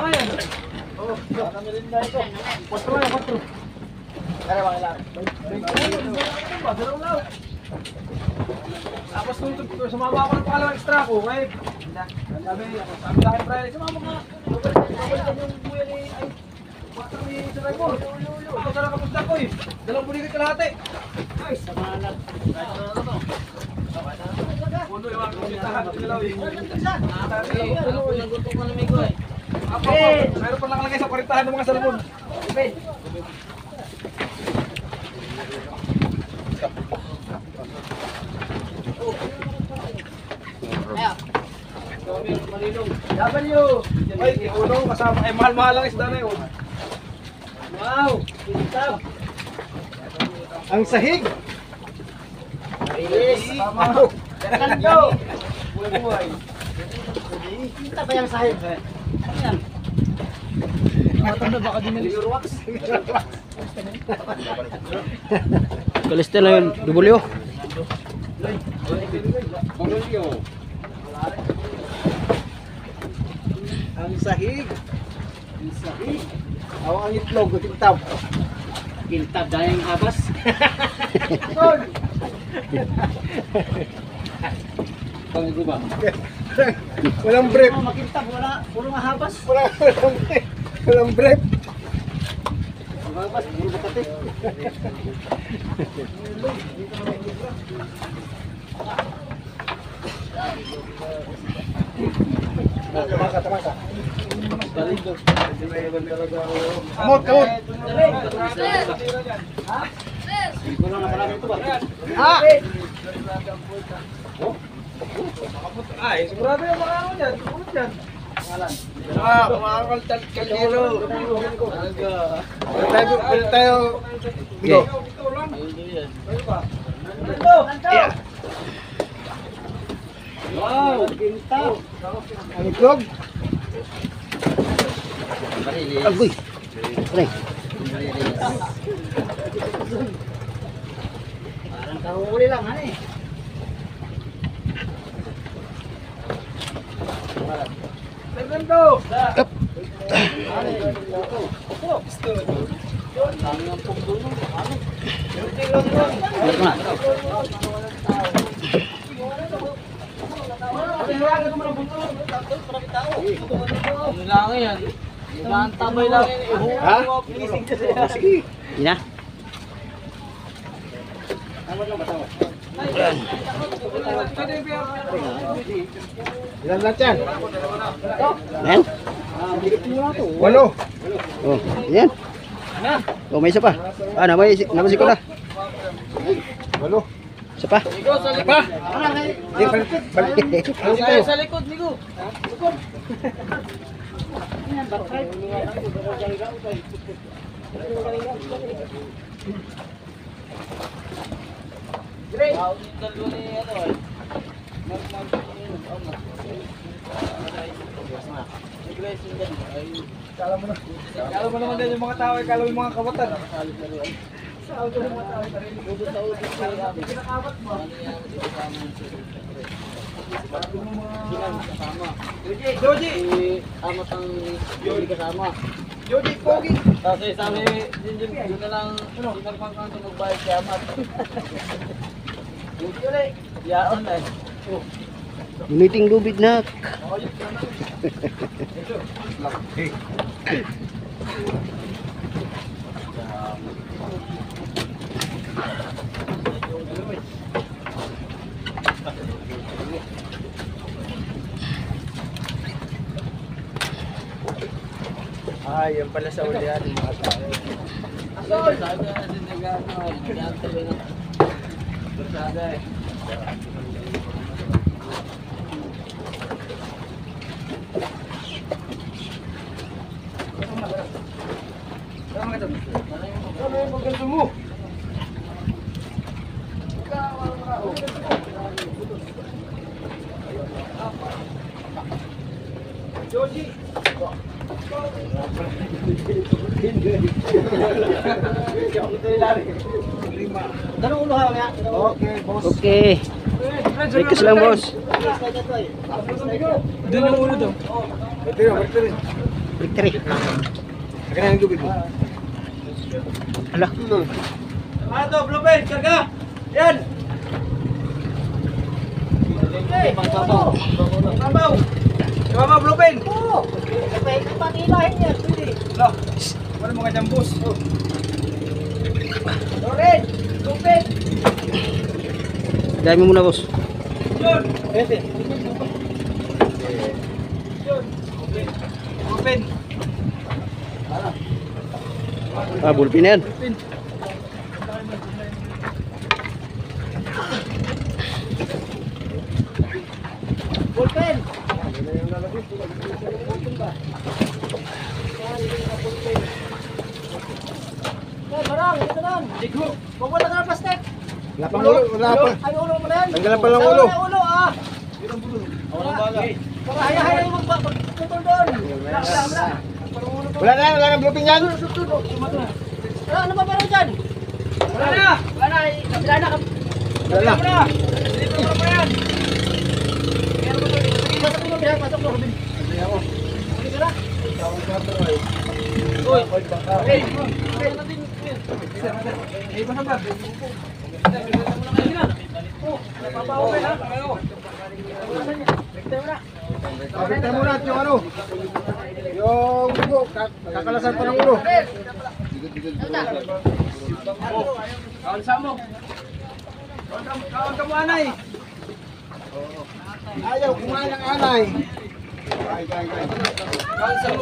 Oo, wala merinda ito. 4. Kaya ba kailangan? Tapos sumama ako ng pangalawang extra ko. Kaya sabi sa akin, Brian, sumama ka. Babalikan yung buya ni... Bata ni Sir Raymond. Ako sa nakapusta ko eh. 2 bulikit kalahati. Ay, sama na. Puno yung mga kumitahan. Puno yung guntong ka na may goy. Mayroon pa nakalagay sa 40 ng mga salmon. W! Ay, uno kasama. Ay, mahal-mahal lang isda na yun. Wow! Pintab! Ang sahig. Yes! Tama! Kanyo! Buhay-buhay. Kita ba yung sahib? Ano yan? Matanda baka din yung Eurowax. Kalista lang yun. W. Ang sahig. Ang sahig. Aw ang itlog, kintab. Kintab dahil ang habas. Pangit ba? Walang brief. Makintab, wala. Puro mahabas. Walang brief. Mahabas, puro makati. Kamot, kamot. Kulang na pala ito ba? Ay, sigurado yung mga ano dyan. Sigurado dyan. Kumakaltal kalero. Balik tayo. Bigo. Wow, kintab. Ang itlog. Agoy. Pre. Parang kahuli lang, ano eh. Segundo. Balik mo na. Ano lang yan? Tabay lang yun. Ha? Sige. Yun na. Ilan lahat yan? Ayan. Walo. Oh, ayan. Oh, may isa pa. Ah, namasik ko na. Walo. Isa pa. Pa? Hindi, balik. Balik tayo. Sa likod, Migo. Kala mo naman din yung mga tao, kala mo yung mga kabatan. Joji! Amat ang Joji kasama. Joji, Pogi! Kasi sabi, yun na lang, sinarpang kang magbayad kay Amat. Yaon eh. Uniting lubid na. Ay, yan pala sa ulian. Mga tao. Sabi na natin nag-ano, nag-antay na. Bersada eh. Ano yung maganda mo? Joji! Tanong ulo ha, kaya? Okay, boss. Okay. Request lang, boss. Doon ang ulo daw. Balik tayo. Victory. Akin na yung tubig mo. Hala. Ano to, Blue Pen, karga! Yan! Pagbabaw. Mabaw! Mabaw, Blue Pen! Oo! Patilahin yan, pwede. Lo, ano mga jambus? Loren! Blue Pen! Dami muna, boss. Yun! Pwede. Yun! Blue Pen! Ah, bulpin na yan. Ballpen! Barang, ito na. Huwag mo lang ang plastic. Wala pang ulo. Wala pa. Ay, ulo mo na yan. Tanggalan pa lang ulo. Sa ulo, ah. Para haya-haya yung magpaputol doon. Wala. Wala na. Wala na blooping yan. Ano ba meron dyan? Wala na! Wala na, kabila na. Wala na. Wala na! Dito na pa yan! Meron ba Pabigtan mo na yung ano. Yung ulo, kakalasan pa ng ulo. Kawan ka mo anay. Ayaw, kumain ng anay. Kawan sa mo.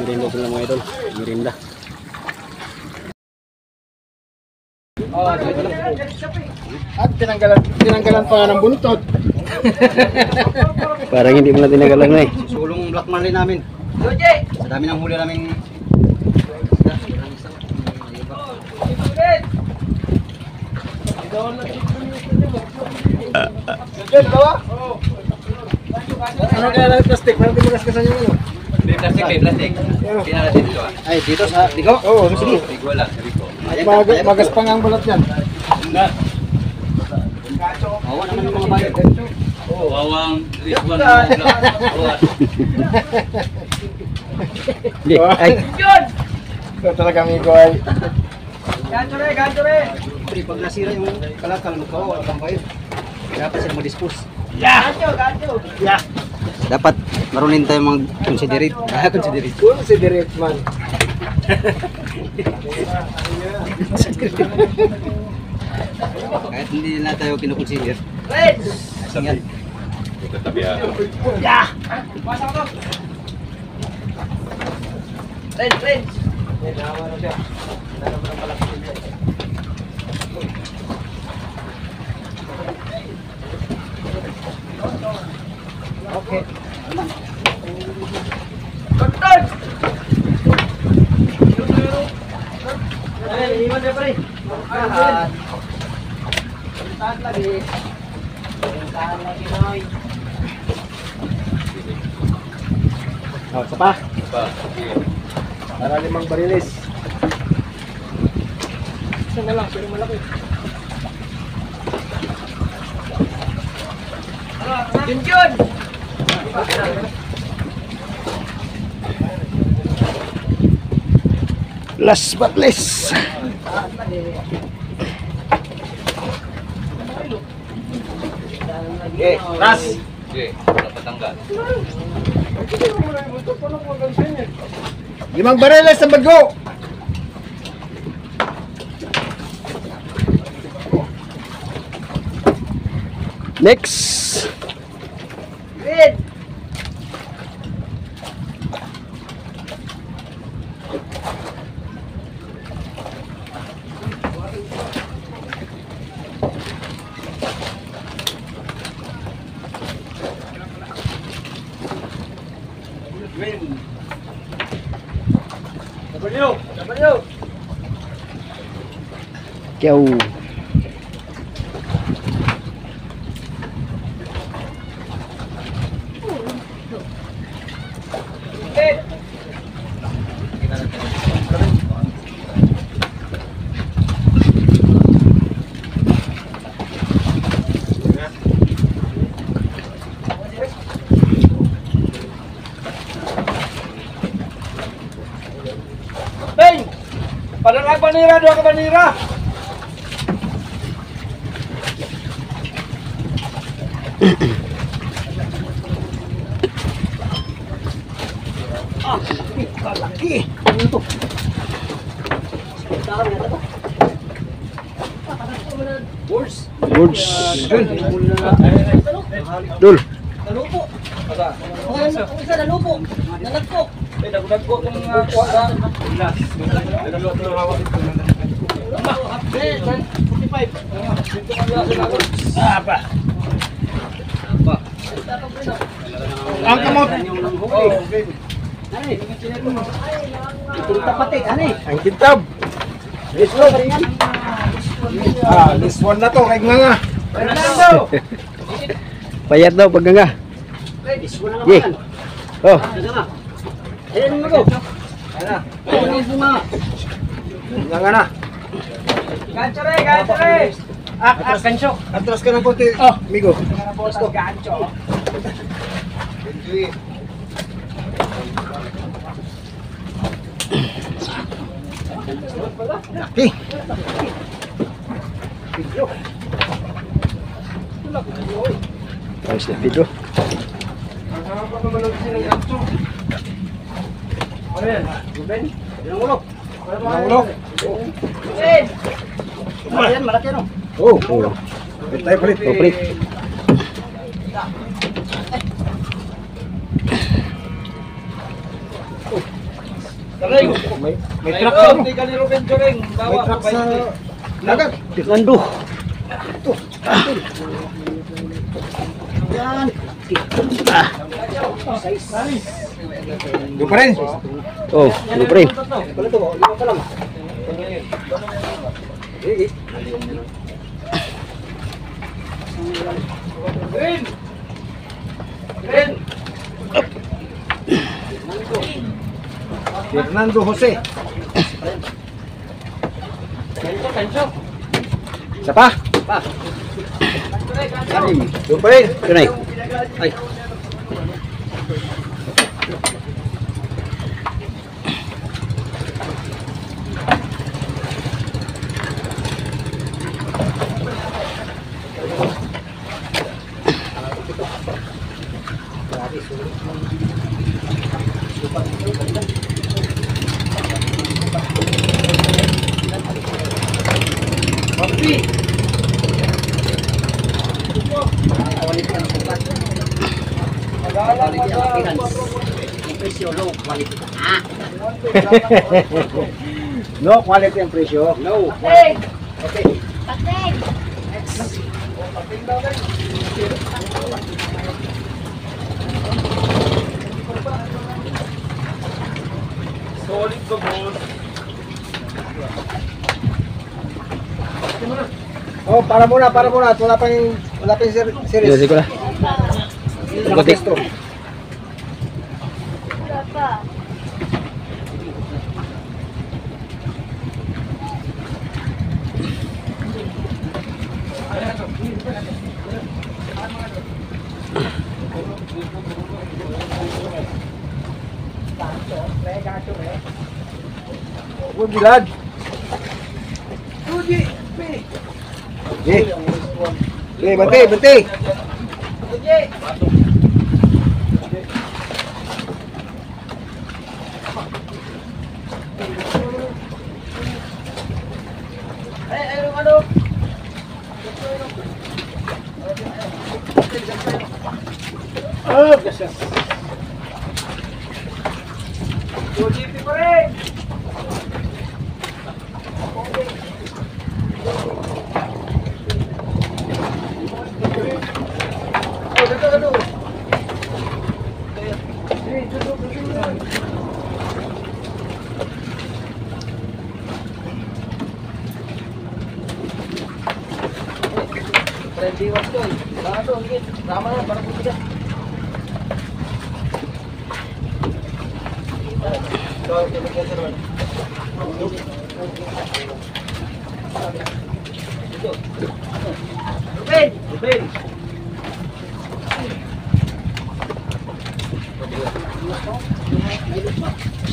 Mirinda sila mga idol. Mirinda. At tinanggalan pa nga ng buntot. Parang hindi mo na tinagalan na eh. Sulong black marlin namin. Sa dami ng huli namin. Yan, bawa? Ano kaya lang plastic? Parang di mo kaskasan yung ano? Ay, dito sa Digo? Oo, sige. Magas pa nga ang balat yan. Awa naman yung mga bayad. Hindi. Ay. Ito talaga amigo ay. Gancho re. Pag nasira yung kalakal mo, wala kang bayad. Dapat sila mag-dispose. Gancho. Dapat marunong tayo mag-considerate. Considerate. Considerate man. Kahit hindi na tayo kinukonsider. Yan. Pasok to. Ren. Okay. Konton. Iwan dia pre. Tahan lagi noy. Oh, sapa. Para 5 bariles. Isa na lang, pero malaki. Junjun! Last but least. Okay, ras. Limang bariles sa bago. Next. Red! W! Kyaw. Red! Bang! Padahal banira, 2 ka banira. Laki. Ano to? Words. Dul. Nalupo. Isa nalupo. Nalagpo. Nagko tong kuha sa glass. Nagluto ng hawak ito. 45. Apa? Ang kamot. Itinta pati, ani. Ang kintab. This one na to kay nga. Fernando. Payat daw pag nga. Ye. Oh. Ayan mo go. Nga na. Gancho re. Gancho. Atras ka ng konti. Oh, amigo. Atras ko. Gancho. Laki. Ayos na Pedro. Ano yan? Ruben? Ilang ulo? Ang ulo. Malaki ano? Oh, oh. Tayo palit. Oh, pre. Taray! May truck sa ano? Hindi ka ni Ruben Joring. May Bawa. truck sa lagat. Tikando. Yan. Doon pa rin. Oh, ano pre? Pala to, lima pa lang. Rin! Rin! Fernando Jose. Gancho! Isa pa? Doon pa rin. Tunay. Ay. No quality ang presyo. No. Pateng! Okay. Pateng! Solid to, boss. Oh, para muna. Wala pa yung series. Sige ko na. Butik. Wala pa. Huwag bilad. Bante.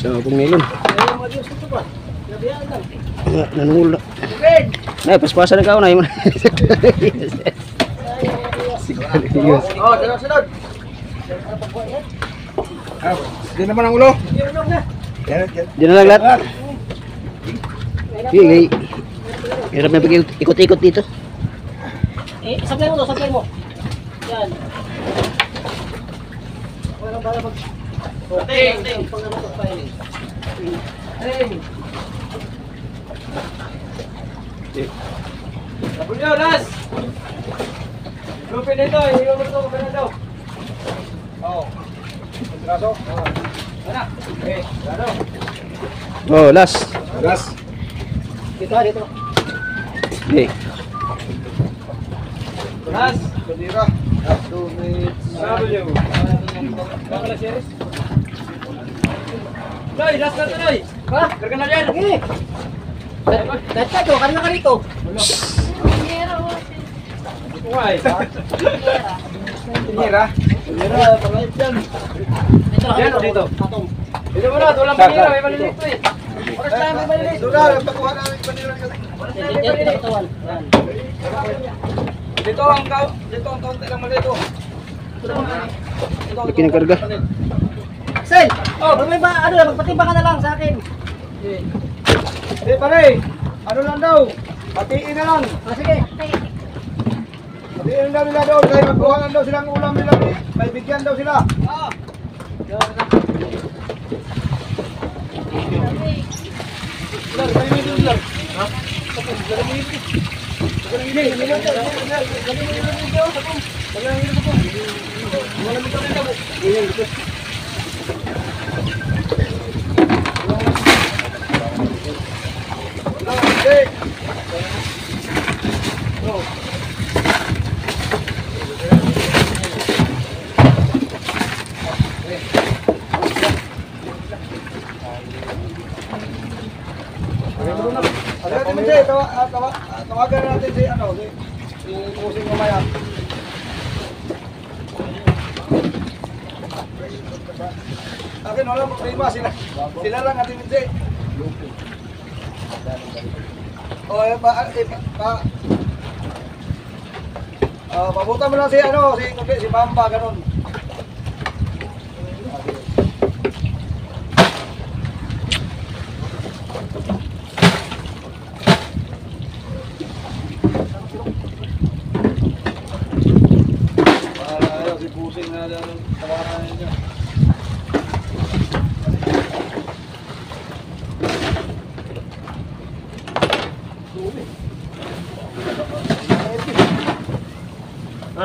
So, kung nilon. Nanungul na. Nay, paspasan na ka na. Siguro. Oh, sunod. Diyan naman ang ulo. Diyan na lang lahat. Sige, hirap na ikot-ikot dito. Sablay mo. Yan. Pateng. Sabulyo, las! Lupin ito, iwan mo ito, Fernando. Oo. Traso. Anak, lalo. Oh, last. Gas. Dito. Okay. Las! Bandira. 2 minutes. Sabulyo. Bakala series? Noy, las na ito, Noy! Ha? Karga na dyan! Dati ka rito. Meron. Why? Tinira? Tira, pangit yan. Yan o dito. Dito mo na, walang panira, may malilito eh. Oras lang, may malinis. Doon na, pakuha namin yung panira kasi. Oras lang, may malinis. Dito ang kaunti lang malito. Laki ng karga. Axel! Oh, may ba, ano lang, magpatimbang ka na lang sa akin. Eh pare, ano lang daw? Patiin na lang. Ah, sige. Patiin daw nila doon. Dahil magkuha lang daw silang ulam nila. May bigyan daw sila. Oo. Ano natin mo siya? Tawagan natin si ano, si Pusing mamaya. Akin wala problema sila. Sila lang natin hindi. Oh, pabuta mo lang si ano, si Bamba ganun. Para si Pusing na tawaran niya.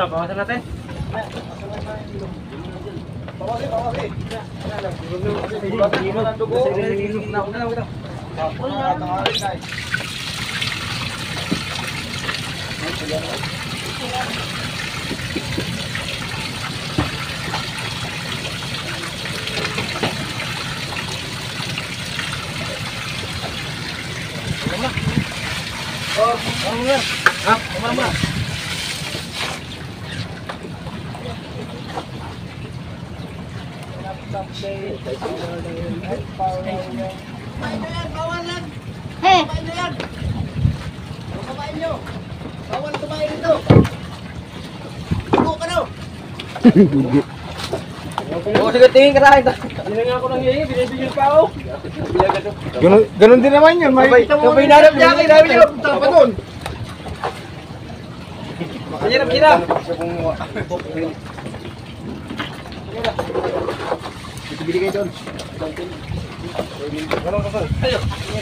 Pawasan natin. Pawasi. Hey! Bawal kumain dito. Buko ka daw. O sige, tingin ka tayo. Hininga ako ng hihingi, binibigyan pa ako. Ganun din naman yun. May hinarap niya, hinarap niya. Punta pa doon. Hinarap kita. Bili kayo doon.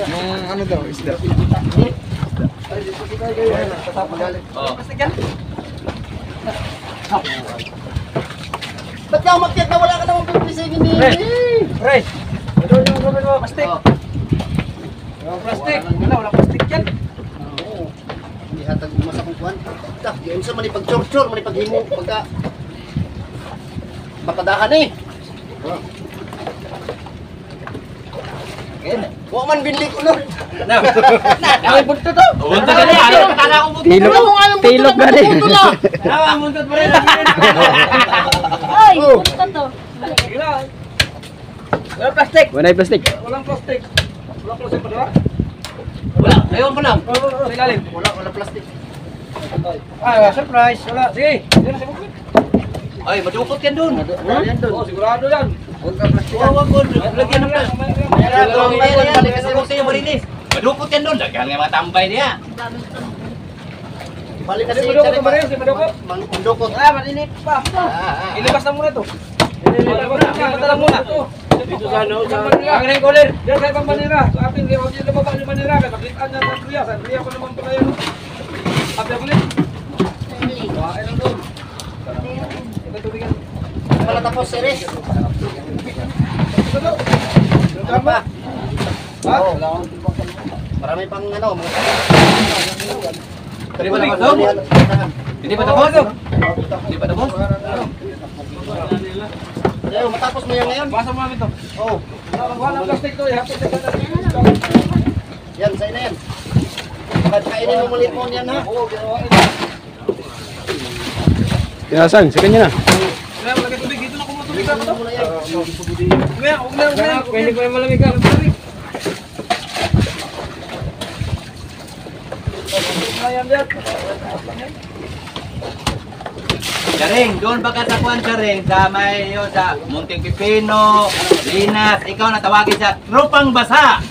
Yung ano daw, isda. Ba't ka umakyat na wala ka namang pipisigin ni... Pre, ito yung gawin mo, plastic. Plastic, wala plastic yan. Hindi hatag umasa kong kuhan. Yun sa manipag-chor-chor, manipaghimo. Pagka... Mapadahan eh. Huwag man binli ko nun. Ay, bunto to. Bunto ka na. Ayaw, katala akong bunto. Tilok gani. Ang muntot pa rin. Ay! Punta to. Sige na. Walang plastic. Wala yung plastic. Walang plastic. Walang plastic pa diba? Wala, ayaw pa lang. Sa ilalim. Wala plastic. Ay, surprise. Wala. Sige. Sige na, sige. Ay, madukot yan dun. Yan dun. Oh, sigurado yan. Huwag ka plastic. Wag mo, lagyan ng plastic. Balik kasi kung sa'yo marinis. Madukot yan dun. Lagyan nga matambay niya. Balik kasi Madukot ka ba rin? Si Madukot? Mandukot. Ah, malinit pa. Ilabas na muna to. Ilabas na muna. Dito sa ano? Ang ring collar. Diyan sa ibang manira. Sa ating liwag yung lumaba yung manira. Kakitaan niya sa Andrea. Sa Andrea ko naman pala yun. Abya ulit. Ay, lang doon. Ito tubigan. Pala tapos series. Tama. Ha? Marami pang ano. Hindi pa tapos? Hindi pa tapos? Hindi pa tapos? Ayaw, matapos mo yan ngayon. Basa mo namin to. Oo. Wala plastic to. Ihapit sa kanya. Yan, sa'yo na yan. Kainin mo muli mo yan ha. Oo, ginawa ito. Sinasang, sa kanya na. Kaya malagay tubig dito na kumutubig ka to. Umaya, umaya. Pwede pa yung malamig ka. Charing, doon baka sa kuan Charing, sa may yun, sa Munting Pipino, Linas, ikaw na tawagin sa Tropang Basa.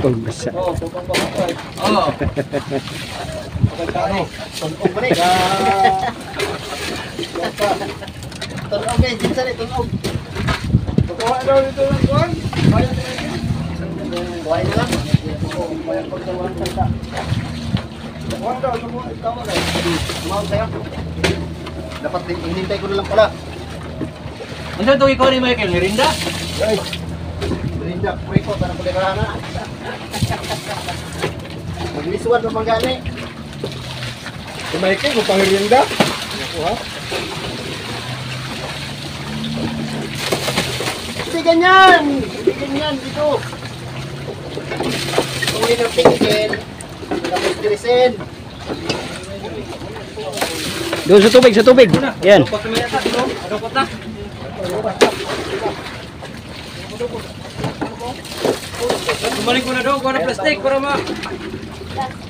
Pagbasa. Oo. Tunog eh, jinsan eh, tunog. Kuha daw dito ng kuhan. Buhay na lang. Kuha daw, tama na. Tumawag sa'yo. Dapat hinintay ko na lang pala. Ano ito ikaw ni Michael? Merinda? Merinda, pwede ko, parang kulirahan na. Maglisuan ng manggani. Kumaikay, kung pangirienda. Kuha. Hindi ganyan! Hindi ganyan dito. Kung hindi ng tingin, tapos dirisin. Doon sa tubig. Yan. Bumalik ko na daw, kuha ng plastic para ma...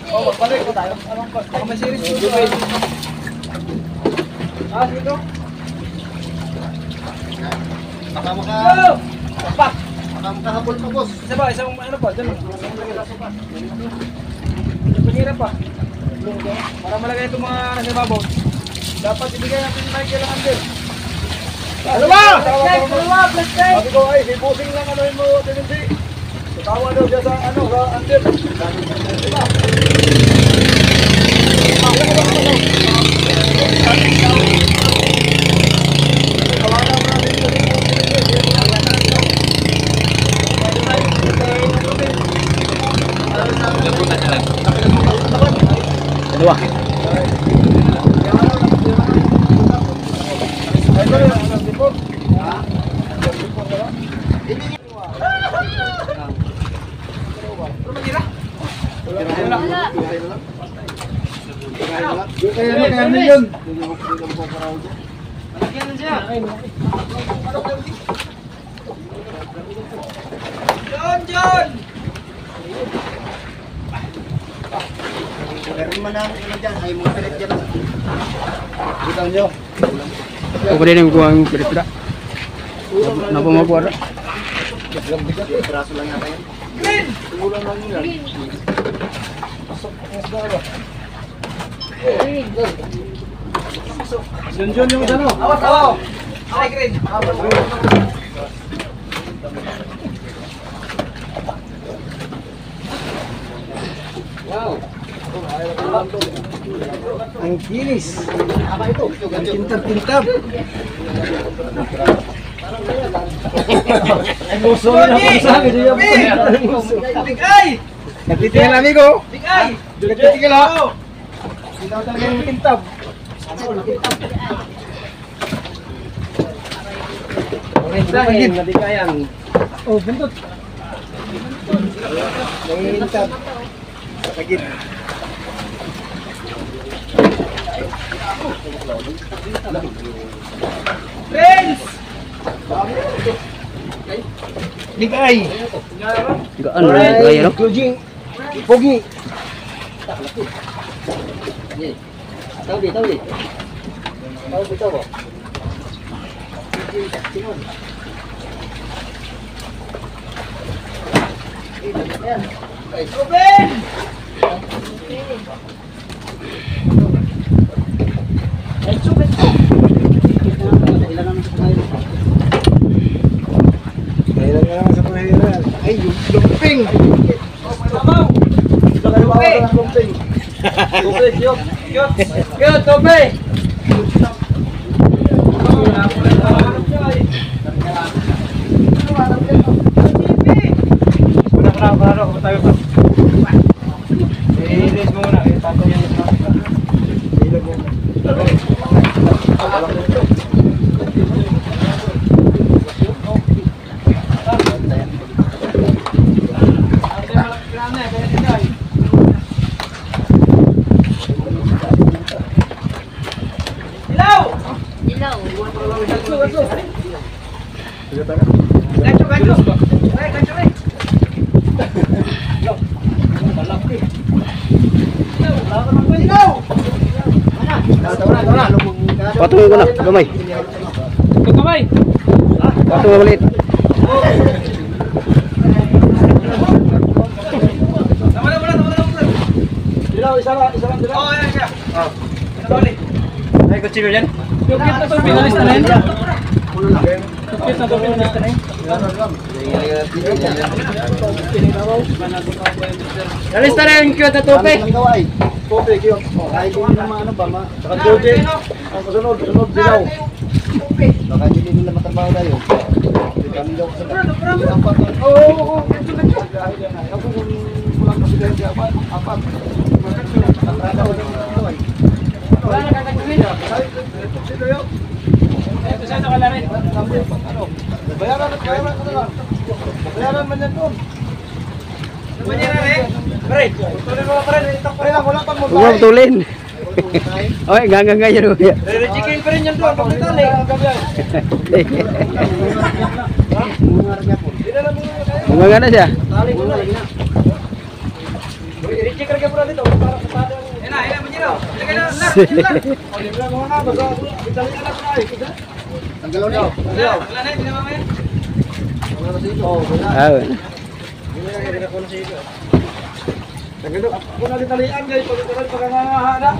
Oh, balik ko tayo. Anong pas? Baka may series ko. Ah, dito. Baka Go! makahabol pa, boss. Isa ba? Isang ano pa? Diyan. Pagkira pa. Para malagay itong mga nasa babaw. Dapat ibigay natin ni Michael ang andil. Ano ba? Plastic! Sabi ko, ay, si Busing lang ano mo, Tenency. Tawa daw siya sa ano, sa andil. Dalawa. Kaya ano yun? John! Meron man ang ano dyan, ay mga pilit dyan. Butang nyo. Ako pa rin yung kuha ang pira-pira. Napamakuha na. Braso lang yata yan. Yun yung ano. Awas, awas! Ay, green! Ang kinis. Aba ito. Ang kintab-kintab. Ang gusto nila kung sabi niya. Bigay! Nagtitingin amigo. Bigay! Nagtitingin ha. Hindi daw talaga yung kintab. Oh, buntot. Nangingintab. Sakit. Friends! Bigay. Gaan na yung gaya, no? Closing. Pogi. Tahu di, tahu di. Tahu betul kok. Ruben! Kailan nga lang sa pahiran. Ay, yung lumping. Sabaw! Lumping. Lumping. Tope, yuk! Yuk! Yuk, tope! Para tayo pa. Ilis mo muna. Tato yan. Ilag mo. Patungin ko na, gamay. Kamay. Patungin ulit. Dilaw, isa lang dilaw. Oh, yan siya. Ay, kutsilyo yan. Yung kit na to, pinalis na rin. Yung kit na to, pinalis na rin. Alis na rin, cute na tupi. Kopi, kiyo. Kahit hindi naman ano ba, saka jogi. Ang sunod dilaw. Baka hindi nila matrabaho na yun. Kami daw sa Oo. Ako kung walang presidente, apat. Wala na kakagawin. Sino yun? Ito siya nakalari. Bayaran ka na lang. Bayaran man yan doon. Tuloy mo pa rin. Pre lang, wala pang Huwag mo tulin. Okay, ganggang ganyan. Re-chicken pa rin yan doon. Pagkitan eh. Gumanga na siya. Tali mo na. Re-chicken ka pala dito. Para kapado. Yan mo nyo. Ilagay na. O, libre mo na. Basta, itali anak na eh. Ang galaw na. Wala na, hindi na mamaya. Wala na dito. Wala. Ah, Ako na ditalian guys. Pagkakaroon pagkakahana.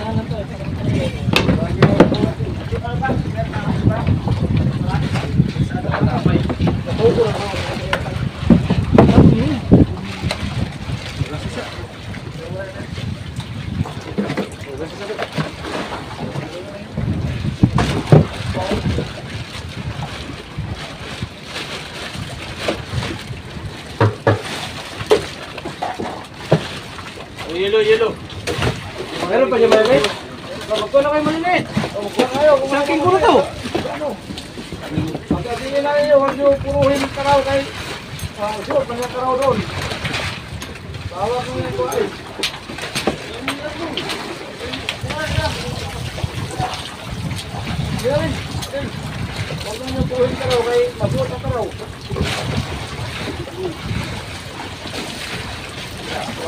Yelo. Meron pa niya may Magko na kayo malinit. Saking ko na to. Pagkatingin na niyo, huwag niyo puruhin karaw kay... Sure, kanya karaw doon. Bawa ko yung ito ay. Yan. Huwag niyo puruhin karaw kay masuot ang karaw.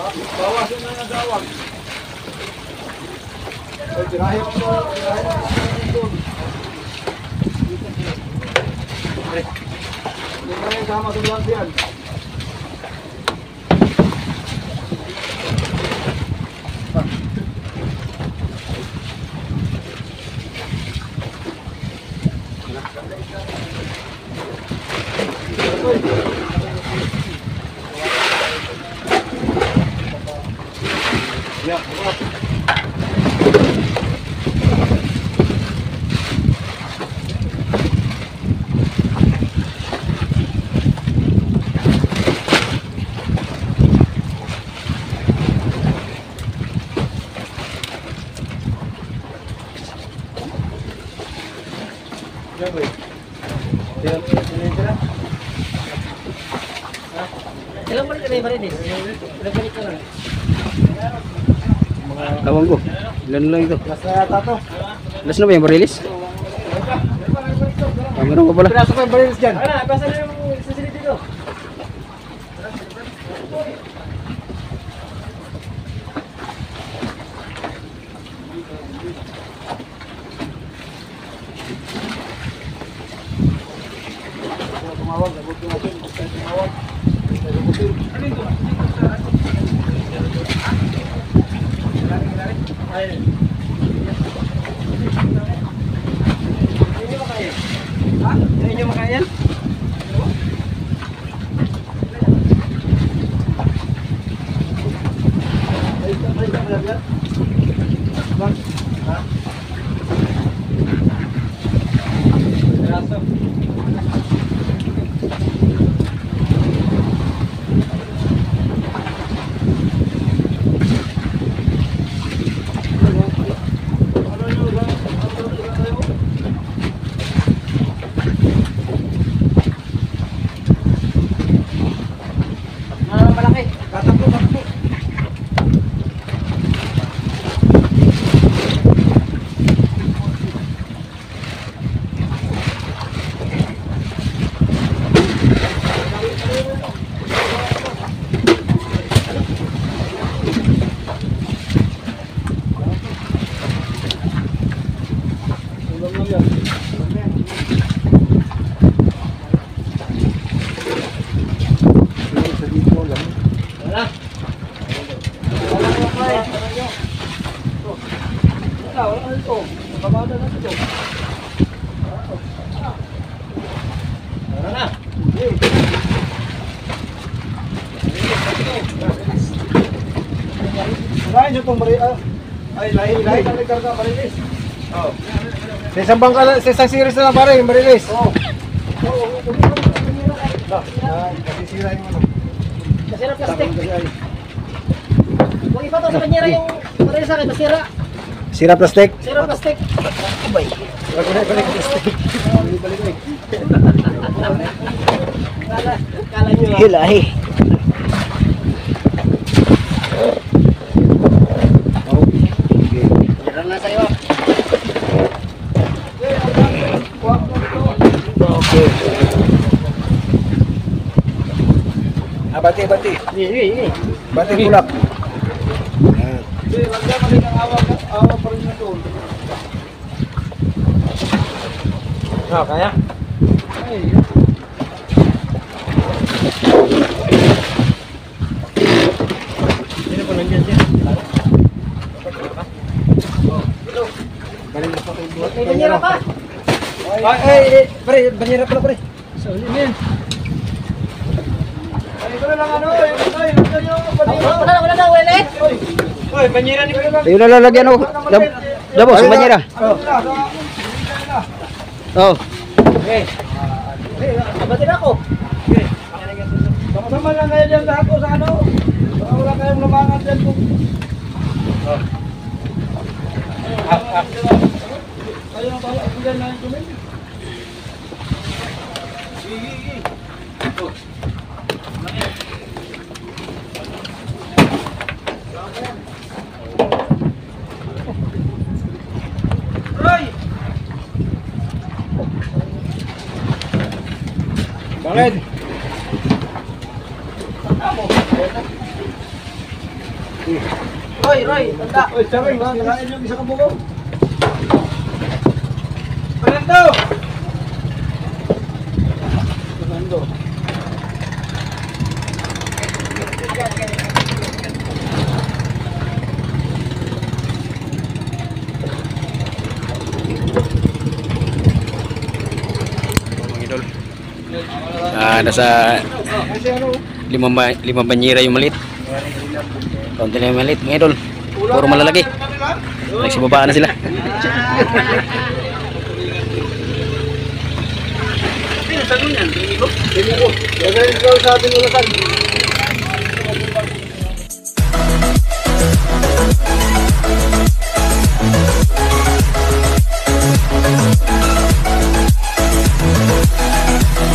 Bawasin na yung dawag. Ay, tirahin mo. Hindi ka rin sama sa bilang diyan. Tawang ko. Ilan lang ito? Last na yata to. Last na ba yung barilis? Meron ko pala. Piraso ko yung barilis dyan. Basta na yung sasilid dito. Tumawag, nabuti natin. Tumawag. Hindi nyo makayan? siya itong ay, lahi na nagkarga, marilis. Oo. Sa isang bangka, sa isang series na lang pare, yung marilis. Oo. Nasisira yung ano. Masira plastic. Huwag ipa to sa banyera yung parang sa akin, masira. Sira plastic. Masira plastic. Balik plastic. Kala nyo lang. Hilahi. Meron na sa'yo. Okay. Bati. Ini. Bati kulak. Hindi, wala kasi ng awa pa rin na doon. Kaya? Ay, Sino po nandiyan siya? May banyera pa. Pre, banyera pala pre. Sa uli mo yan. Ay, ito na lang ano, Wala na, ulit. Oy, banyera ni Kuya. Ayun na lalagyan ako. Dabo, sa banyera. Oh. Abatin ako. Sama-sama lang kayo dyan lahat ko sa ano. Baka wala kayong lumangan dyan kung... Kayo ang bahala kung dyan na yung tumin. Bakit? Roy, tanda. Oy, sabi ba? Nakain yung isa kabuko. Fernando! Fernando. Nasa Kasi ano? limang banyera yung maliit. Konti na yung maliit, mga idol. Puro malalaki. Nagsibabaan na sila. Sabi ko. Sabi ko sa ating ulasan.